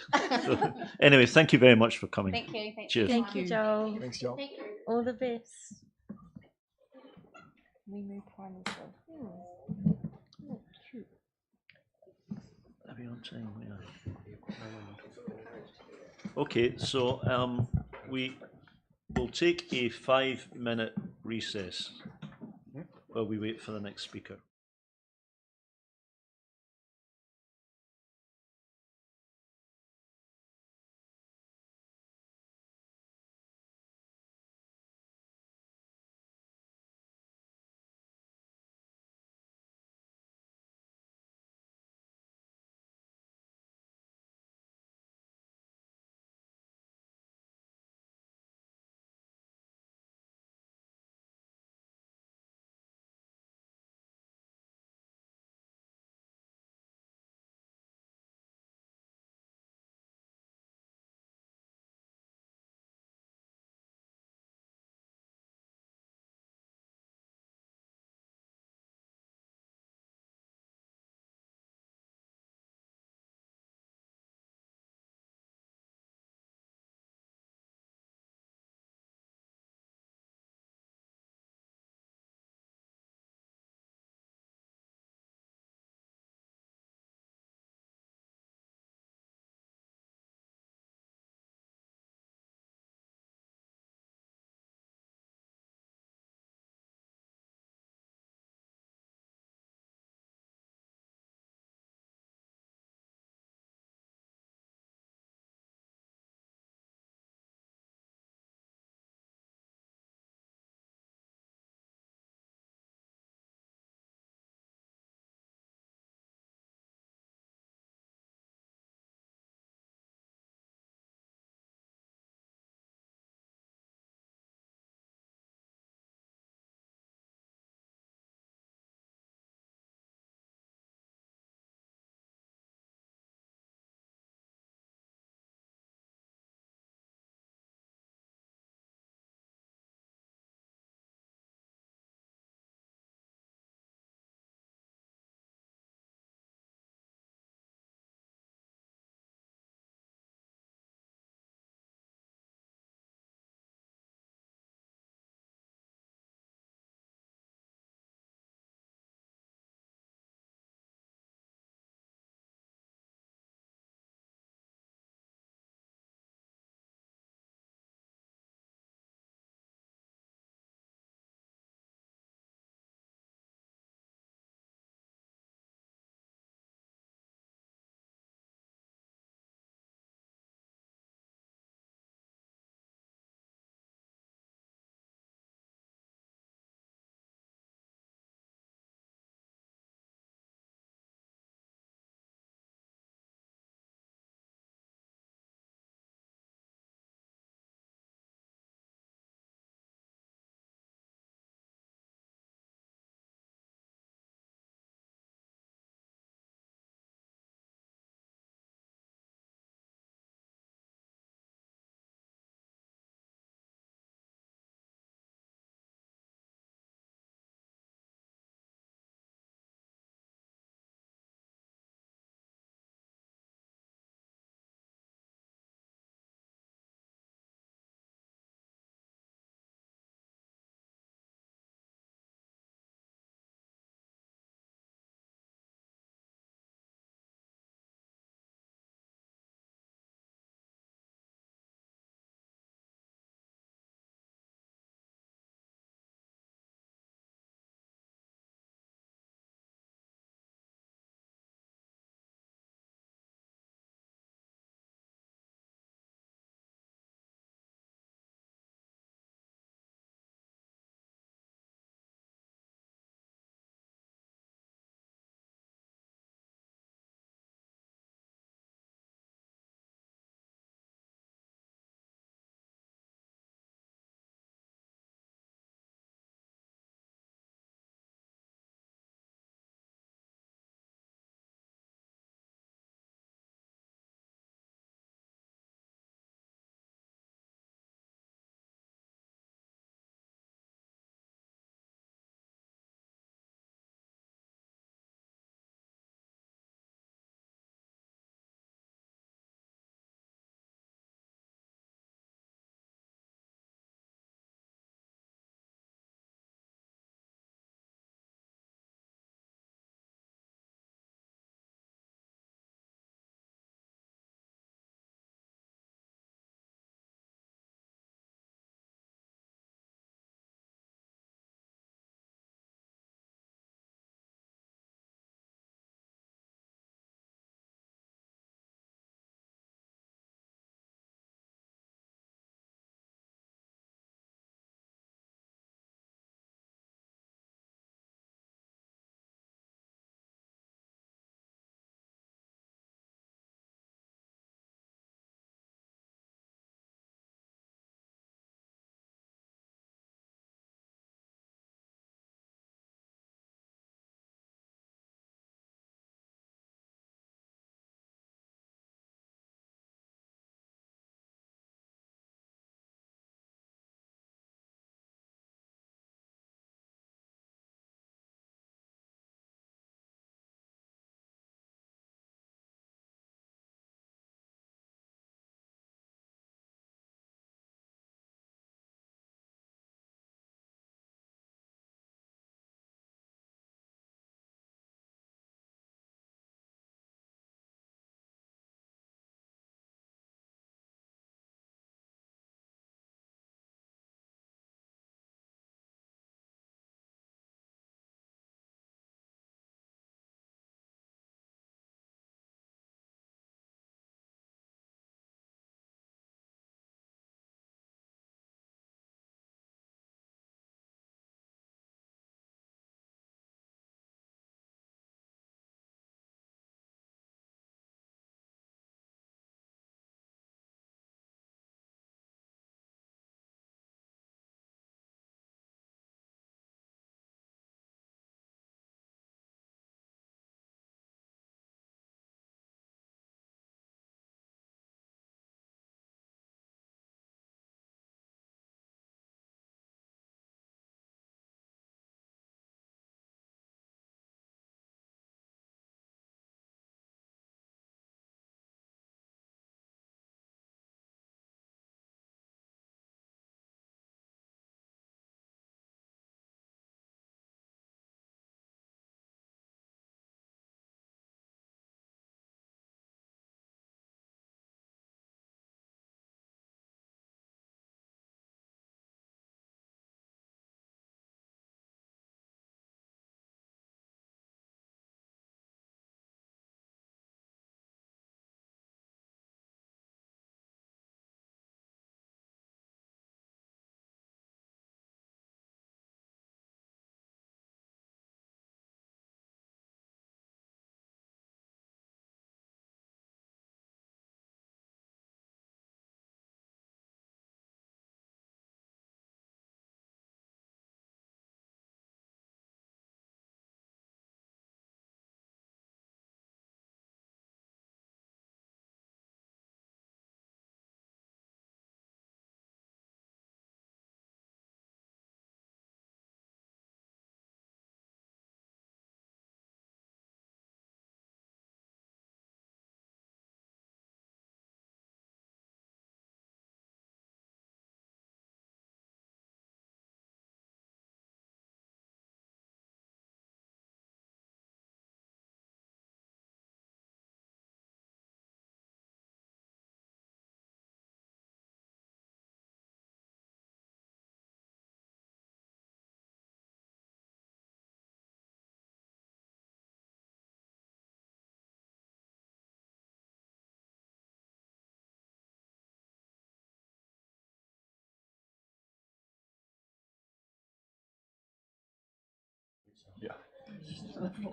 So, anyway, thank you very much for coming. Thank you. Cheers. Thank you, Joel. Thanks, Joel. All the best. We move primary school. Oh, cute. Are we on time? Yeah. Okay, so we will take a 5-minute recess while we wait for the next speaker.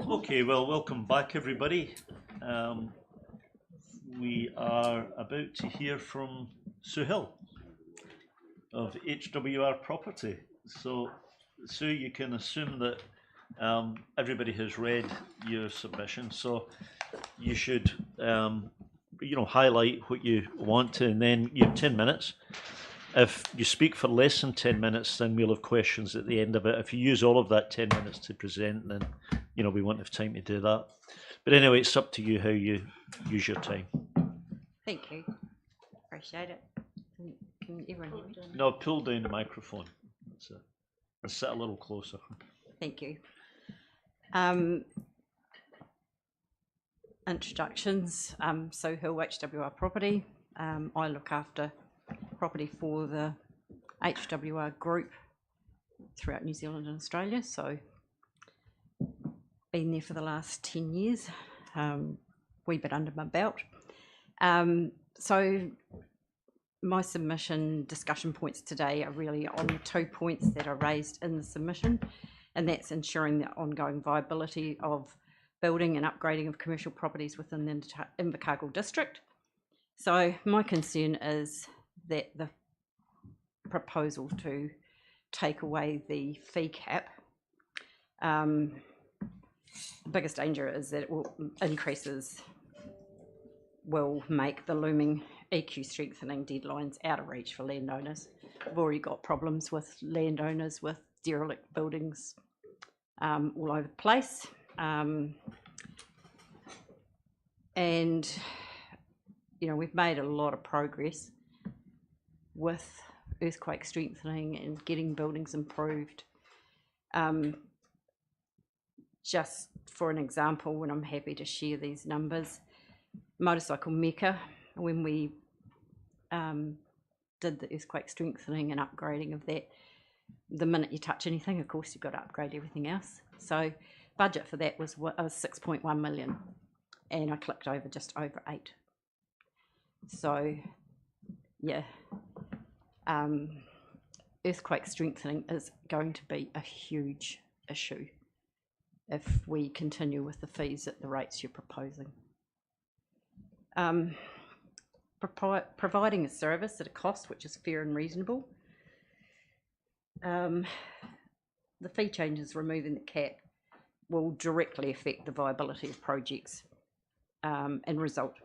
Okay, well, welcome back, everybody. We are about to hear from Sue Hill of HWR Property. So, Sue, you can assume that everybody has read your submission, so you should, highlight what you want to, and then you have 10 minutes. If you speak for less than 10 minutes, then we'll have questions at the end of it. If you use all of that 10 minutes to present, then, we won't have time to do that. But anyway, it's up to you how you use your time. Thank you. Appreciate it. Can everyone hear me? No, pull down the microphone. That's it. And sit a little closer. Thank you. Introductions. Sue Hill, HWR Property. I look after property for the HWR group throughout New Zealand and Australia. So, been there for the last 10 years. Wee bit under my belt. So, my submission discussion points today are really on the 2 points that are raised in the submission, and that's ensuring the ongoing viability of building and upgrading of commercial properties within the Invercargill district. So my concern is that the proposal to take away the fee cap, the biggest danger is that it will make the looming EQ strengthening deadlines out of reach for landowners. We've already got problems with landowners with derelict buildings all over the place. And we've made a lot of progress with earthquake strengthening and getting buildings improved. Just for an example, and I'm happy to share these numbers, Motorcycle Mecca, when we did the earthquake strengthening and upgrading of that, the minute you touch anything, of course, you've got to upgrade everything else. So budget for that was 6.1 million, and I clicked over just over 8. So, yeah, earthquake strengthening is going to be a huge issue if we continue with the fees at the rates you're proposing. Providing a service at a cost which is fair and reasonable. The fee changes removing the cap will directly affect the viability of projects and result,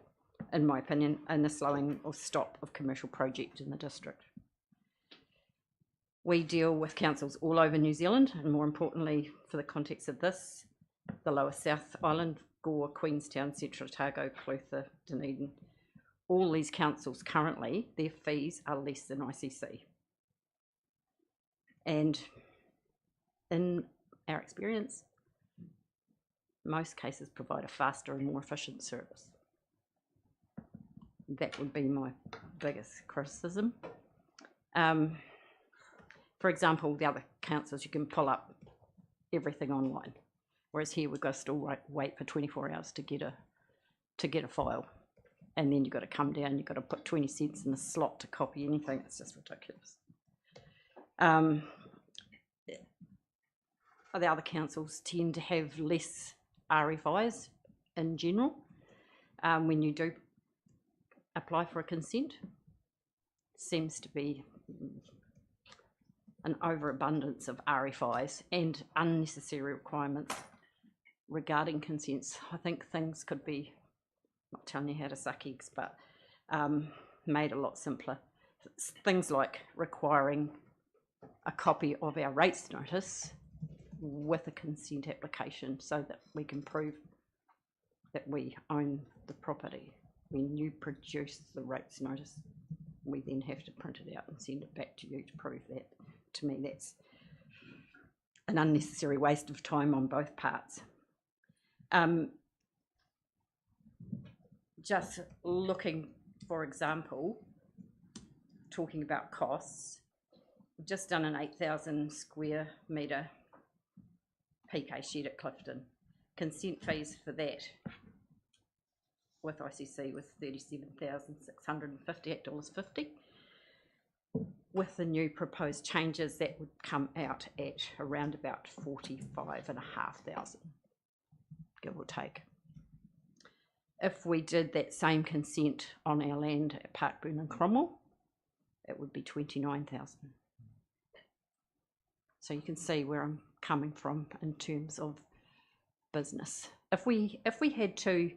in my opinion, in the slowing or stop of commercial projects in the district. We deal with councils all over New Zealand, and more importantly, for the context of this, the Lower South Island, Gore, Queenstown, Central Otago, Clutha, Dunedin. All these councils currently, their fees are less than ICC. And in our experience, most cases provide a faster and more efficient service. That would be my biggest criticism. For example, the other councils, you can pull up everything online, whereas here we've got to still wait for 24 hours to get a file, and then you've got to come down, you've got to put 20 cents in the slot to copy anything. It's just ridiculous. The other councils tend to have less RFIs in general. When you do apply for a consent, seems to be an overabundance of RFIs and unnecessary requirements regarding consents. I think things could be, not telling you how to suck eggs, but made a lot simpler. Things like requiring a copy of our rates notice with a consent application so that we can prove that we own the property. When you produce the rates notice, we then have to print it out and send it back to you to prove that. To me, that's an unnecessary waste of time on both parts. Just looking, for example, talking about costs, we've just done an 8,000 square metre PK shed at Clifton. Consent fees for that with ICC was $37,658.50. with the new proposed changes, that would come out at around about 45,500, give or take. If we did that same consent on our land at Parkburn and Cromwell, it would be 29,000. So you can see where I'm coming from in terms of business. If we had to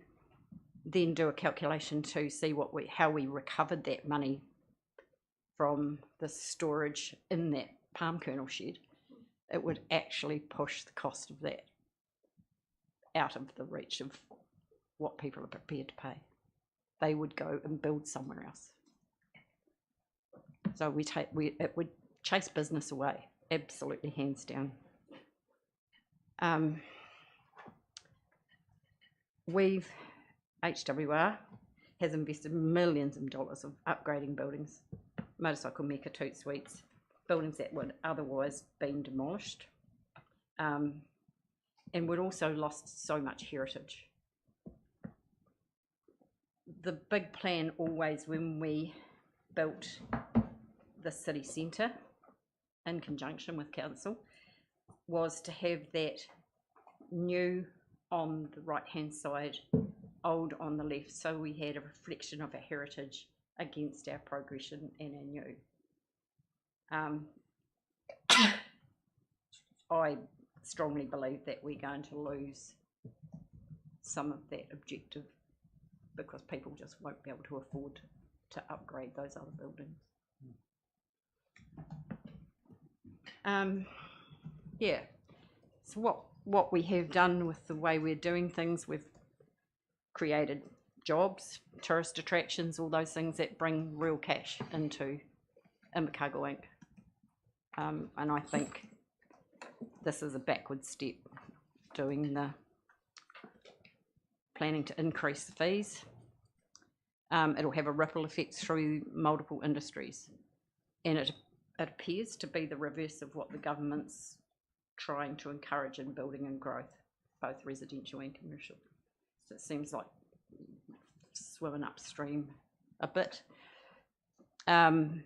then do a calculation to see how we recovered that money from the storage in that palm kernel shed, it would actually push the cost of that out of the reach of what people are prepared to pay. They would go and build somewhere else. So it would chase business away, absolutely, hands down. HWR has invested millions of dollars of upgrading buildings, motorcycle mecca, toot suites, buildings that would otherwise been demolished, and would also lost so much heritage. The big plan always, when we built the city centre in conjunction with council, was to have that new on the right hand side, old on the left, so we had a reflection of our heritage against our progression and our new. I strongly believe that we're going to lose some of that objective because people just won't be able to afford to upgrade those other buildings. Yeah, so what we have done with the way we're doing things, we've created jobs, tourist attractions, all those things that bring real cash into Invercargill Inc. And I think this is a backward step, doing the planning to increase the fees. It'll have a ripple effect through multiple industries, and it appears to be the reverse of what the government's trying to encourage in building and growth, both residential and commercial. So it seems like swimming upstream a bit. And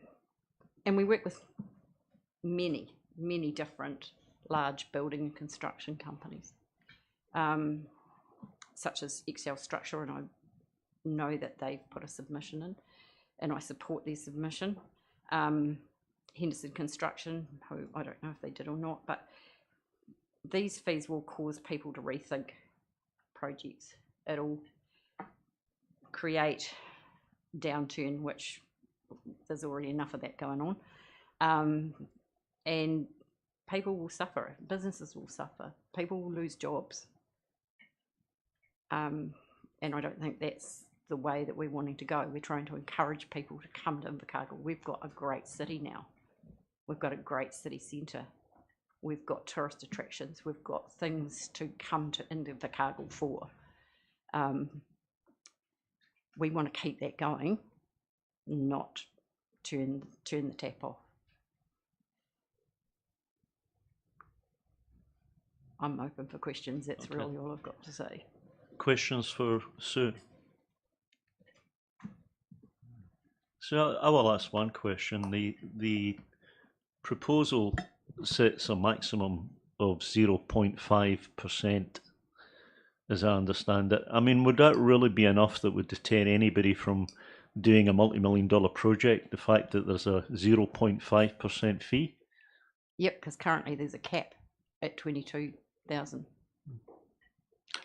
we work with many different large building and construction companies, such as Excel Structure, and I know that they've put a submission in, and I support their submission. Henderson Construction, who I don't know if they did or not, but these fees will cause people to rethink projects. It'll create downturn, which there's already enough of that going on, and people will suffer, businesses will suffer, people will lose jobs, and I don't think that's the way that we're wanting to go. We're trying to encourage people to come to Invercargill. We've got a great city now. We've got a great city centre. We've got tourist attractions. We've got things to come to Invercargill for. We want to keep that going, not turn the tap off. I'm open for questions. That's Okay. really all I've got to say. Questions for Sue? So I will ask one question. The proposal sets a maximum of 0.5%, as I understand it. I mean, would that really be enough that would deter anybody from doing a multi-million-dollar project, the fact that there's a 0.5% fee? Yep, because currently there's a cap at 22,000.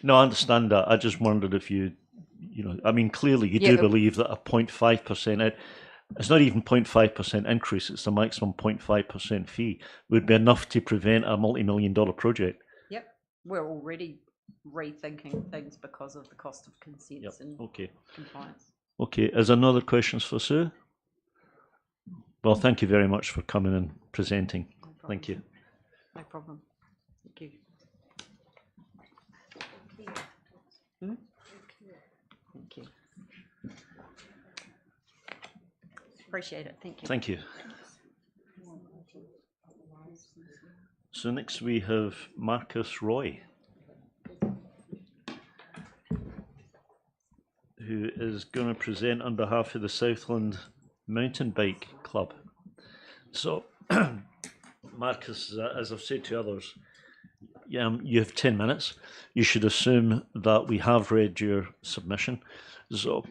No, I understand that. I just wondered if you know, I mean, clearly you do believe that a 0.5%, it's not even 0.5% increase, it's the maximum 0.5% fee, would be enough to prevent a multi-million-dollar project. Yep, we're already rethinking things because of the cost of consents and compliance. Okay, is there another questions for Sue? Well, thank you very much for coming and presenting. No Thank you. No problem. Thank you. Thank you. Appreciate it. Thank you. Thank you. So next we have Marcus Roy, who is going to present on behalf of the Southland Mountain Bike Club. So, Marcus, as I've said to others, you have 10 minutes. You should assume that we have read your submission. So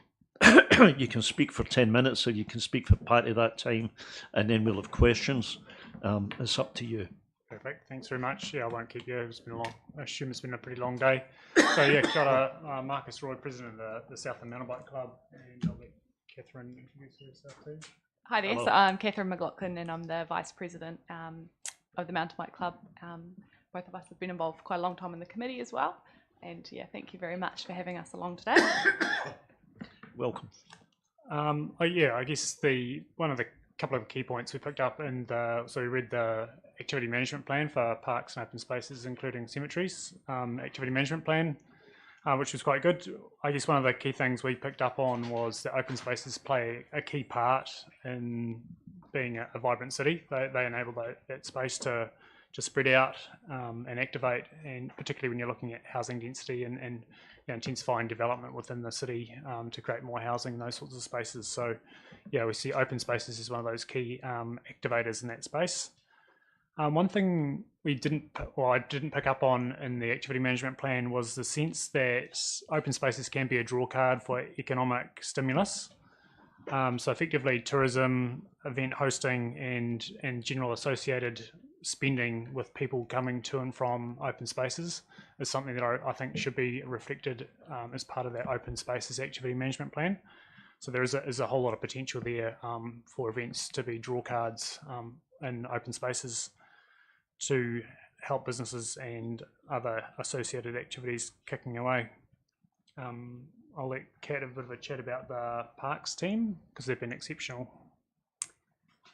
you can speak for 10 minutes or you can speak for part of that time and then we'll have questions. It's up to you. Perfect. Thanks very much. Yeah, I won't keep you. It's been a long. I assume it's been a pretty long day. So yeah, got Marcus Roy, president of the Southland Mountain Bike Club, and I'll let Catherine introduce herself too. Hi there. Hello. So I'm Catherine McLaughlin, and I'm the vice president of the Mountain Bike Club. Both of us have been involved for quite a long time in the committee as well. And yeah, thank you very much for having us along today. Welcome. I guess one of the couple of key points we picked up, and so we read the activity management plan for parks and open spaces, including cemeteries. Activity management plan, which was quite good. I guess one of the key things we picked up on was that open spaces play a key part in being a vibrant city. They enable that space to spread out and activate, and particularly when you're looking at housing density and intensifying development within the city to create more housing and those sorts of spaces. So yeah, we see open spaces as one of those key activators in that space. One thing I didn't pick up on in the activity management plan was the sense that open spaces can be a draw card for economic stimulus. So effectively tourism, event hosting and general associated spending with people coming to and from open spaces is something that I think should be reflected as part of that open spaces activity management plan. So there is a whole lot of potential there for events to be draw cards in open spaces to help businesses and other associated activities kicking away. I'll let Kat have a bit of a chat about the parks team because they've been exceptional.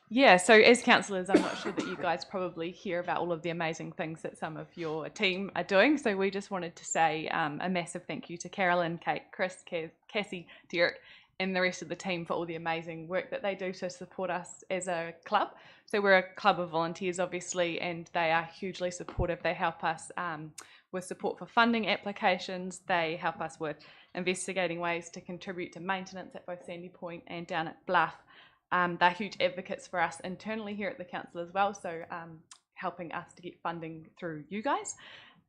Yeah, so as councillors, I'm not sure that you guys probably hear about all of the amazing things that some of your team are doing. So we just wanted to say a massive thank you to Carolyn, Kate, Chris, Cassie, Derek, and the rest of the team for all the amazing work that they do to support us as a club. So we're a club of volunteers, obviously, and they are hugely supportive. They help us with support for funding applications. They help us with investigating ways to contribute to maintenance at both Sandy Point and down at Bluff. They're huge advocates for us internally here at the council as well, so helping us to get funding through you guys.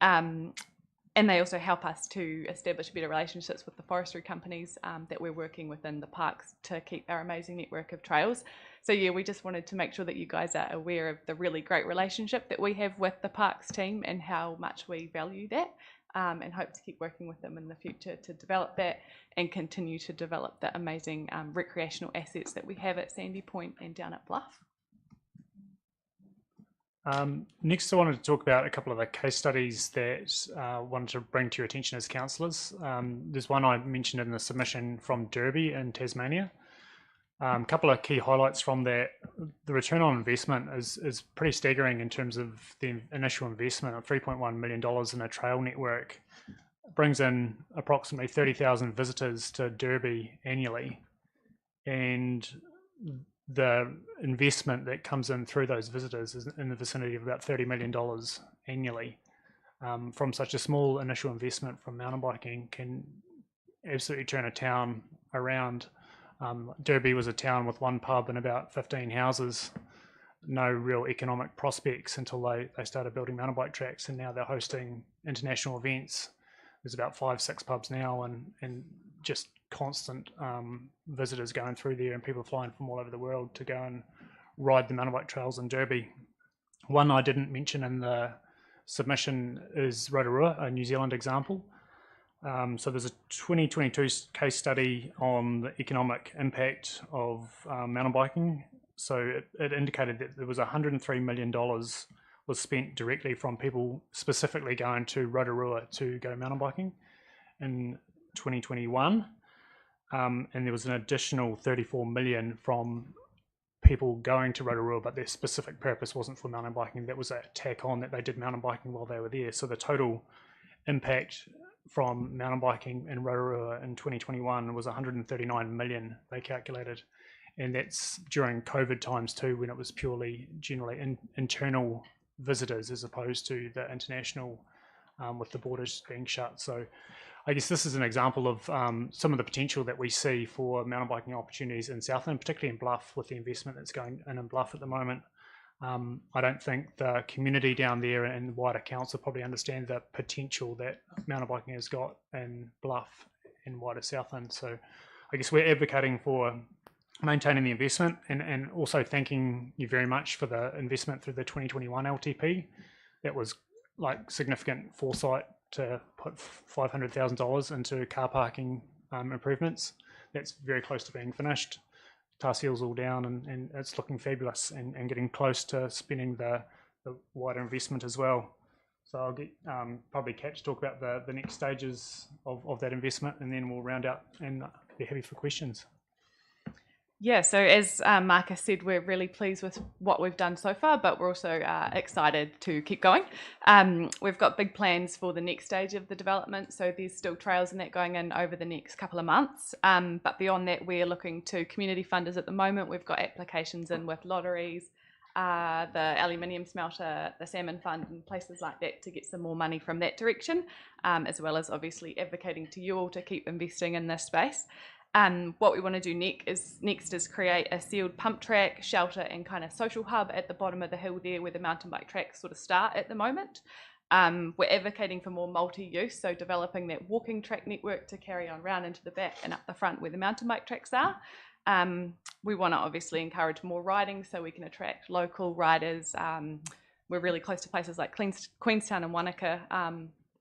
And they also help us to establish better relationships with the forestry companies that we're working within the parks to keep our amazing network of trails. So yeah, we just wanted to make sure that you guys are aware of the really great relationship that we have with the parks team and how much we value that, and hope to keep working with them in the future to develop that and continue to develop the amazing recreational assets that we have at Sandy Point and down at Bluff. Next, I wanted to talk about a couple of the case studies that I wanted to bring to your attention as councillors. There's one I mentioned in the submission from Derby in Tasmania. A couple of key highlights from that. The return on investment is pretty staggering in terms of the initial investment of $3.1 million in a trail network. It brings in approximately 30,000 visitors to Derby annually, and the investment that comes in through those visitors is in the vicinity of about $30 million annually. From such a small initial investment from mountain biking can absolutely turn a town around. Derby was a town with one pub and about 15 houses, no real economic prospects until they started building mountain bike tracks, and now they're hosting international events. There's about 5-6 pubs now and just constant visitors going through there and people flying from all over the world to go and ride the mountain bike trails in Derby. One I didn't mention in the submission is Rotorua, a New Zealand example. So there's a 2022 case study on the economic impact of mountain biking. So it indicated that there was $103 million was spent directly from people specifically going to Rotorua to go mountain biking in 2021. And there was an additional 34 million from people going to Rotorua, but their specific purpose wasn't for mountain biking. That was a tack on that they did mountain biking while they were there. So the total impact from mountain biking in Rotorua in 2021 was 139 million, they calculated. And that's during COVID times too, when it was purely generally internal visitors as opposed to the international with the borders being shut. So I guess this is an example of some of the potential that we see for mountain biking opportunities in Southland, particularly in Bluff with the investment that's going in Bluff at the moment. I don't think the community down there and wider council probably understand the potential that mountain biking has got in Bluff and wider Southland. So I guess we're advocating for maintaining the investment and also thanking you very much for the investment through the 2021 LTP. That was like significant foresight to put $500,000 into car parking improvements. That's very close to being finished. Tar seals all down and it's looking fabulous and getting close to spending the wider investment as well. So I'll get probably Kat to talk about the next stages of that investment, and then we'll round out and be happy for questions. Yeah, so as Marcus said, we're really pleased with what we've done so far, but we're also excited to keep going. We've got big plans for the next stage of the development, so there's still trails and that going in over the next couple of months. But beyond that, we're looking to community funders at the moment. We've got applications in with lotteries, the aluminium smelter, the salmon fund, and places like that to get some more money from that direction, as well as obviously advocating to you all to keep investing in this space. What we want to do next is create a sealed pump track, shelter and kind of social hub at the bottom of the hill there where the mountain bike tracks sort of start at the moment. We're advocating for more multi-use, so developing that walking track network to carry on round into the back and up the front where the mountain bike tracks are. We want to obviously encourage more riding so we can attract local riders. We're really close to places like Queenstown and Wanaka,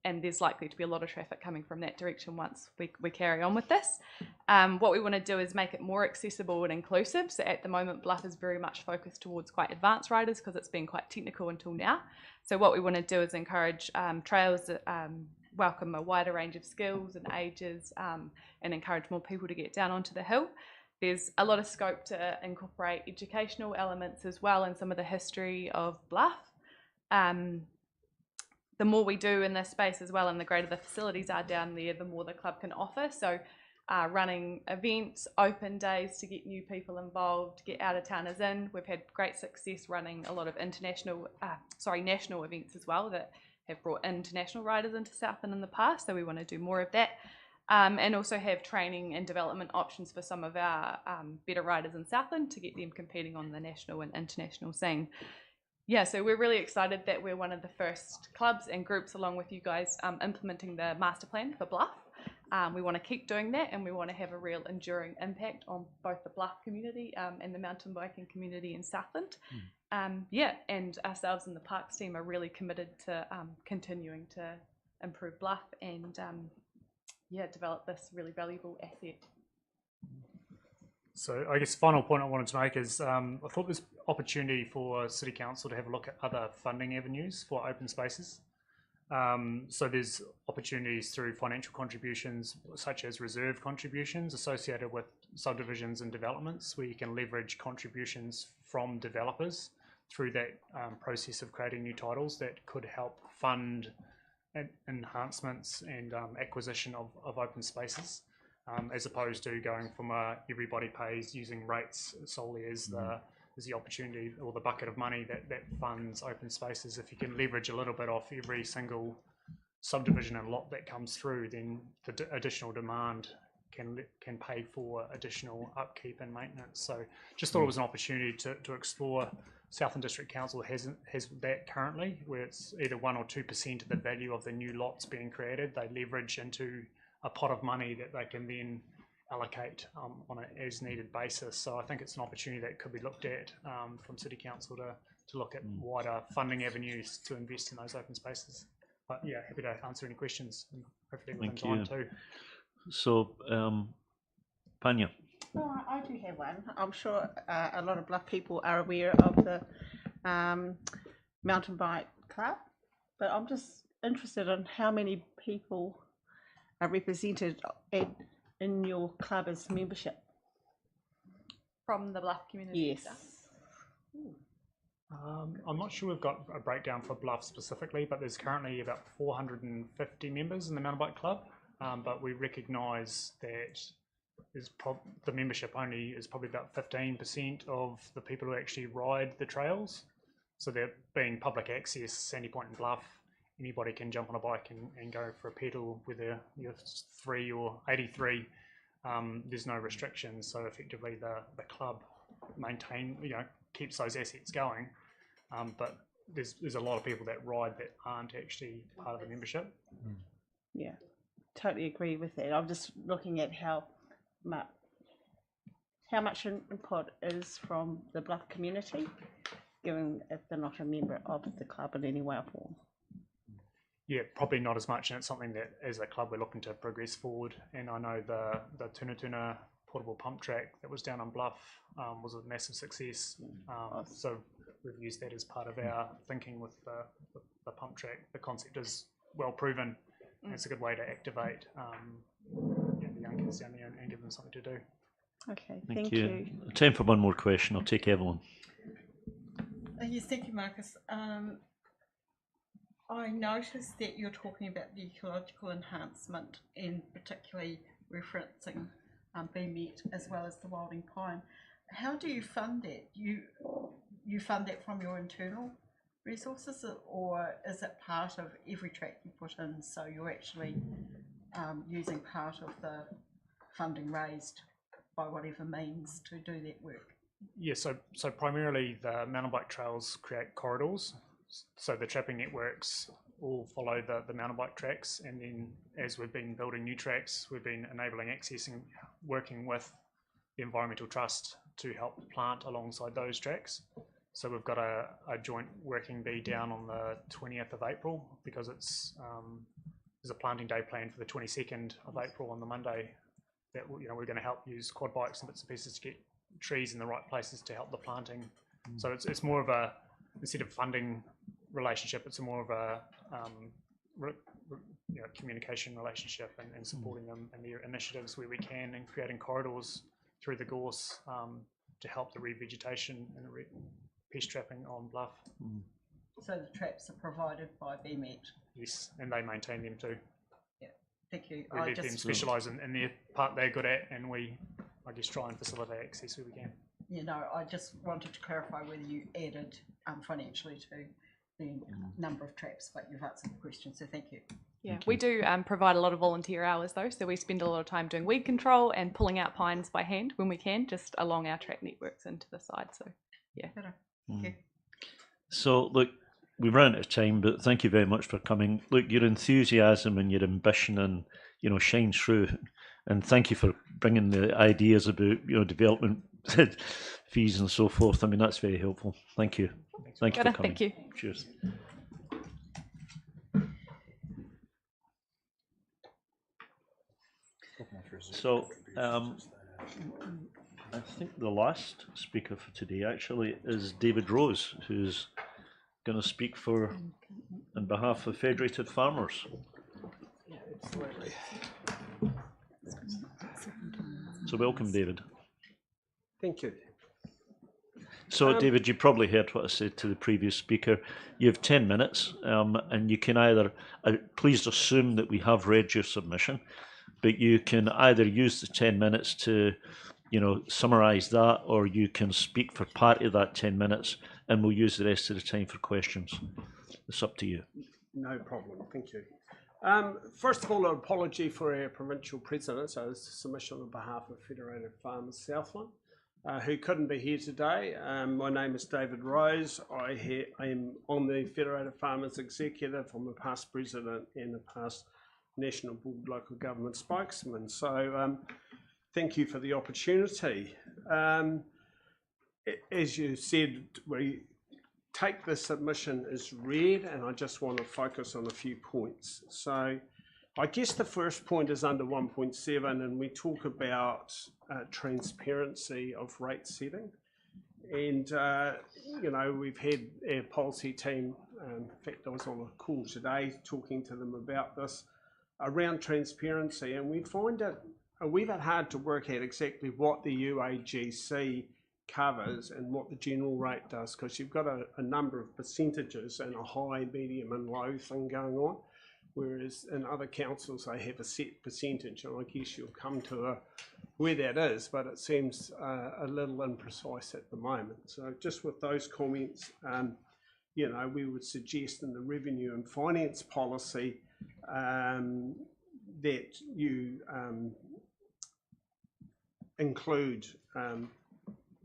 and there's likely to be a lot of traffic coming from that direction once we carry on with this. What we want to do is make it more accessible and inclusive. So at the moment, Bluff is very much focused towards quite advanced riders because it's been quite technical until now. So what we want to do is encourage trails that welcome a wider range of skills and ages, and encourage more people to get down onto the hill. There's a lot of scope to incorporate educational elements as well in some of the history of Bluff. The more we do in this space as well, and the greater the facilities are down there, the more the club can offer. So running events, open days to get new people involved, get out-of-towners in. We've had great success running a lot of national events as well that have brought international riders into Southland in the past, so we want to do more of that. And also have training and development options for some of our better riders in Southland to get them competing on the national and international scene. Yeah, so we're really excited that we're one of the first clubs and groups along with you guys implementing the master plan for Bluff. We want to keep doing that, and we want to have a real enduring impact on both the Bluff community and the mountain biking community in Southland. And ourselves and the parks team are really committed to continuing to improve Bluff and develop this really valuable asset. So I guess the final point I wanted to make is I thought there's opportunity for City Council to have a look at other funding avenues for open spaces. So there's opportunities through financial contributions such as reserve contributions associated with subdivisions and developments where you can leverage contributions from developers through that process of creating new titles that could help fund enhancements and acquisition of open spaces. As opposed to going from everybody pays using rates solely as the opportunity or the bucket of money that funds open spaces. If you can leverage a little bit off every single subdivision and lot that comes through, then the additional demand can pay for additional upkeep and maintenance. So just thought it was an opportunity to explore. Southland District Council has that currently, where it's either 1 or 2% of the value of the new lots being created. They leverage into a pot of money that they can then allocate on an as needed basis. So I think it's an opportunity that could be looked at from City Council to look at wider funding avenues to invest in those open spaces. But yeah, happy to answer any questions, and hopefully within time too. So, Panya. Oh, I do have one. I'm sure a lot of Bluff people are aware of the mountain bike club, but I'm just interested in how many people are represented in your club as membership. From the Bluff community? Yes. I'm not sure we've got a breakdown for Bluff specifically, but there's currently about 450 members in the mountain bike club, but we recognise that the membership only is probably about 15% of the people who actually ride the trails. So they're being public access, Sandy Point and Bluff, anybody can jump on a bike and go for a pedal, whether you're 3 or 83. There's no restrictions, so effectively the club keeps those assets going. But there's a lot of people that ride that aren't actually part of the membership. Yeah, totally agree with that. I'm just looking at how much input is from the Bluff community, given if they're not a member of the club in any way or form. Yeah, probably not as much, and it's something that as a club we're looking to progress forward. And I know the Tuna portable pump track that was down on Bluff was a massive success. So we've used that as part of our thinking with the pump track. The concept is well proven. And it's a good way to activate the young kids down there and give them something to do. Okay, Thank you. Time for one more question. I'll take Evelyn. Yes, thank you, Marcus. I noticed that you're talking about the ecological enhancement and particularly referencing BMET as well as the wilding pine. How do you fund that? You fund that from your internal resources, or is it part of every track you put in, so you're actually using part of the funding raised by whatever means to do that work? Yeah, so primarily the mountain bike trails create corridors, so the trapping networks all follow the mountain bike tracks, and then as we've been building new tracks, we've been enabling access and working with the Environmental Trust to help plant alongside those tracks. So we've got a joint working bee down on the 20th of April, because there's a planting day planned for the 22nd of April on the Monday, that we're going to help use quad bikes and bits and pieces to get trees in the right places to help the planting. So it's more of a, instead of funding relationship, it's more of a communication relationship and supporting them in their initiatives where we can, and creating corridors through the gorse to help the revegetation and the pest trapping on Bluff. So the traps are provided by BMET? Yes, and they maintain them too. Yeah, thank you. We let them specialise in their part they're good at, and we, I guess, try and facilitate access where we can. You know, I just wanted to clarify whether you added financially to the number of traps, but you've answered the question, so thank you. Yeah, we do provide a lot of volunteer hours though, so we spend a lot of time doing weed control and pulling out pines by hand when we can, just along our track networks into the side. So, yeah. Thank you. So, look, we've run out of time, but thank you very much for coming. Look, your enthusiasm and your ambition and, shines through. And thank you for bringing the ideas about, development fees and so forth. I mean, that's very helpful. Thank you. Thank you for coming. Thank you. Cheers. So, I think the last speaker for today actually is David Rose, who's going to speak on behalf of Federated Farmers. Yeah, absolutely. So welcome, David. Thank you. So, David, you probably heard what I said to the previous speaker. You have 10 minutes, and you can either, please assume that we have read your submission, but you can either use the 10 minutes to, summarise that, or you can speak for part of that 10 minutes, and we'll use the rest of the time for questions. It's up to you. No problem. Thank you. First of all, an apology for our provincial president, so this is a submission on behalf of Federated Farmers Southland, who couldn't be here today. My name is David Rose. I am on the Federated Farmers Executive. I'm a past president and a past National Board Local Government spokesman. So thank you for the opportunity. As you said, we take the submission as read, and I just want to focus on a few points. So I guess the first point is under 1.7, and we talk about transparency of rate setting. And, we've had our policy team, in fact, I was on a call today talking to them about this, around transparency, and we find it, we've had hard to work out exactly what the UAGC covers and what the general rate does, because you've got a number of percentages and a high, medium and low thing going on, whereas in other councils they have a set percentage, and I guess you'll come to where that is, but it seems a little imprecise at the moment. So just with those comments, you know, we would suggest in the revenue and finance policy that you include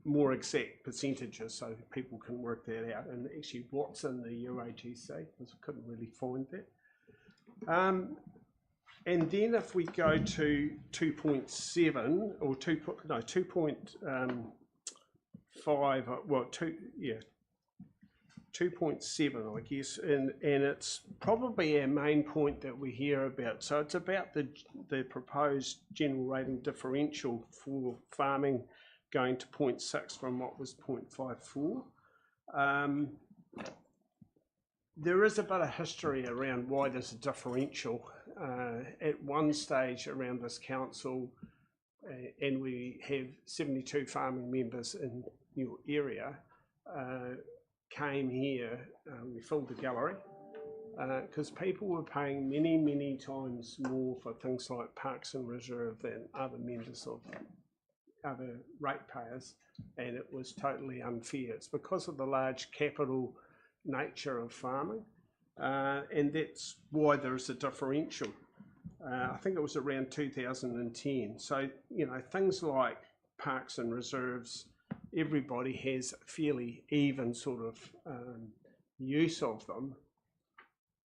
more exact percentages so people can work that out, and actually what's in the UAGC, because I couldn't really find that. And then if we go to 2.7 or 2.7, I guess, and it's probably our main point that we hear about. So it's about the proposed general rating differential for farming going to 0.6 from what was 0.54. There is a bit of history around why there's a differential. At one stage around this council, and we have 72 farming members in your area, came here, we filled the gallery, because people were paying many times more for things like parks and reserve than other members of other ratepayers, and it was totally unfair. It's because of the large capital nature of farming, and that's why there's a differential. I think it was around 2010. So, you know, things like parks and reserves, everybody has a fairly even sort of use of them,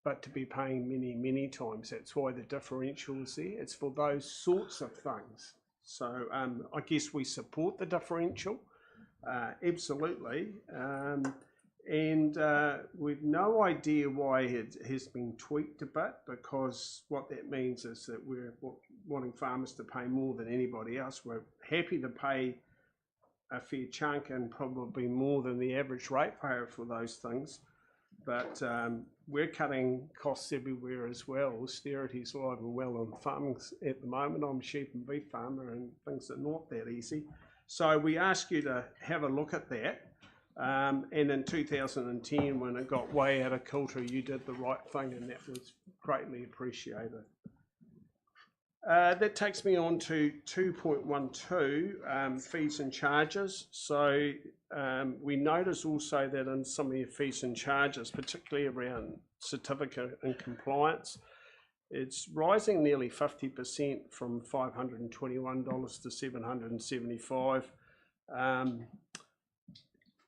but to be paying many times, that's why the differential is there. It's for those sorts of things. So I guess we support the differential, absolutely, and we've no idea why it has been tweaked a bit, because what that means is that we're wanting farmers to pay more than anybody else. We're happy to pay a fair chunk and probably more than the average ratepayer for those things, but we're cutting costs everywhere as well. Austerity is alive and well on farming at the moment. I'm a sheep and beef farmer, and things are not that easy. So we ask you to have a look at that. And in 2010, when it got way out of kilter, you did the right thing, and that was greatly appreciated. That takes me on to 2.12, fees and charges. So we notice also that in some of your fees and charges, particularly around certificate and compliance, it's rising nearly 50% from $521 to $775.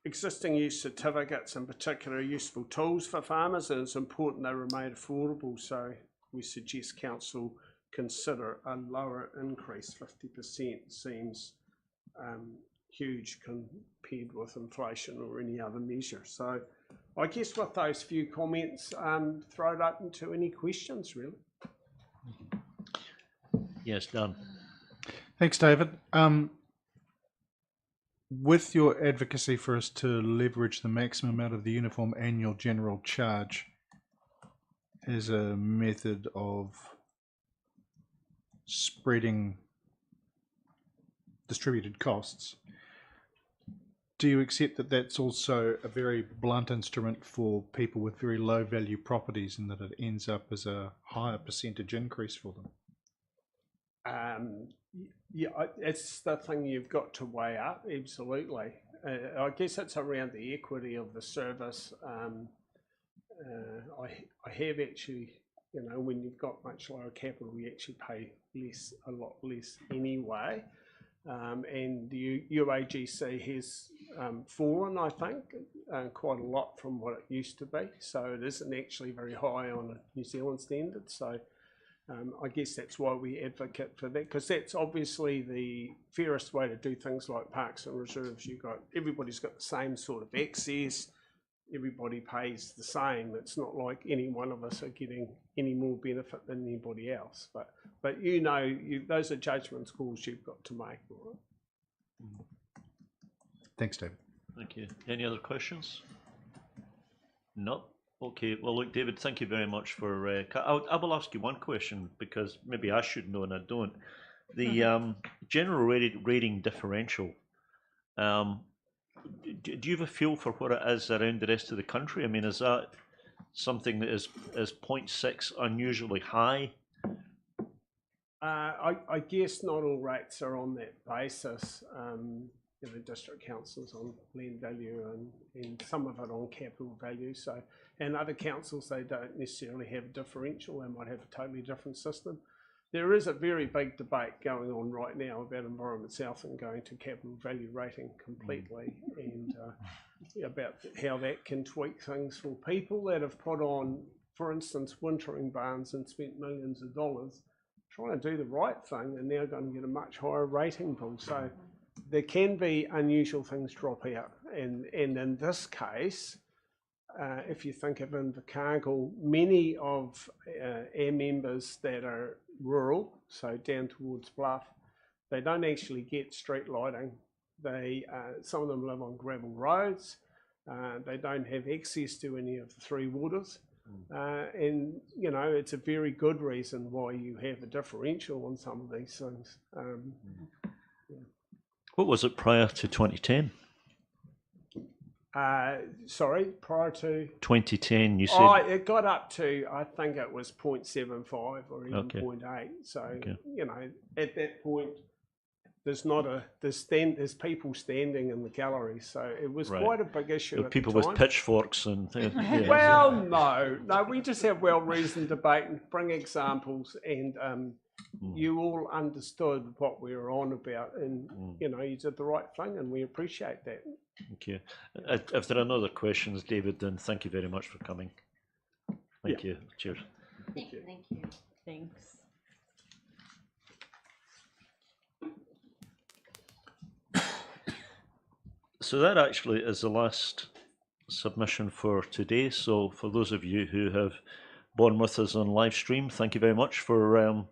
Existing use certificates in particular are useful tools for farmers, and it's important they remain affordable. So we suggest council consider a lower increase. 50% seems huge compared with inflation or any other measure. So I guess with those few comments, throw it open to any questions, really. Yes, done. Thanks, David. With your advocacy for us to leverage the maximum out of the uniform annual general charge as a method of spreading distributed costs, do you accept that that's also a very blunt instrument for people with very low value properties, and that it ends up as a higher percentage increase for them? Yeah, it's the thing you've got to weigh up, absolutely. I guess it's around the equity of the service. I have actually, you know, when you've got much lower capital, you actually pay less, a lot less anyway. And the UAGC has fallen, I think, quite a lot from what it used to be. So it isn't actually very high on a New Zealand standard. So I guess that's why we advocate for that, because that's obviously the fairest way to do things like parks and reserves. Everybody's got the same sort of access. Everybody pays the same. It's not like any one of us are getting any more benefit than anybody else. But you know, those are judgment calls you've got to make. Right? Thanks, David. Thank you. Any other questions? No. Okay. Well, look, David, thank you very much for. I will ask you one question, because maybe I should know and I don't. The general rating differential. Do you have a feel for what it is around the rest of the country? I mean, is that something that is 0.6 unusually high? I guess not all rates are on that basis. district councils on land value and some of it on capital value. So, and other councils, they don't necessarily have a differential, they might have a totally different system. There is a very big debate going on right now about Environment South and going to capital value rating completely, and about how that can tweak things for people that have put on, for instance, wintering barns and spent millions of dollars trying to do the right thing, and now going to get a much higher rating pool. So there can be unusual things drop out, and in this case, if you think of Invercargill, many of our members that are rural, so down towards Bluff, they don't actually get street lighting. They some of them live on gravel roads. They don't have access to any of the three waters. And you know, it's a very good reason why you have a differential on some of these things. What was it prior to 2010? Sorry, prior to 2010, you said. Oh, it got up to, I think it was 0.75 or even Okay. 0.8. So Okay. you know, at that point, there's people standing in the gallery, so it was Right. quite a big issue. There were at people the with time. pitchforks and. Yeah. Well, no, we just have well-reasoned debate and bring examples, and you all understood what we were on about, and you know, you did the right thing, and we appreciate that. Okay. If there are no other questions, David, then thank you very much for coming. Thank you. Cheers. Thank you. Thanks. So that actually is the last submission for today. So for those of you who have borne with us on live stream, thank you very much for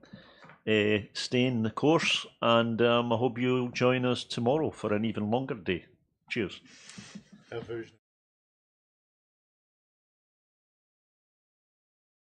staying the course, and I hope you'll join us tomorrow for an even longer day. Cheers. Our version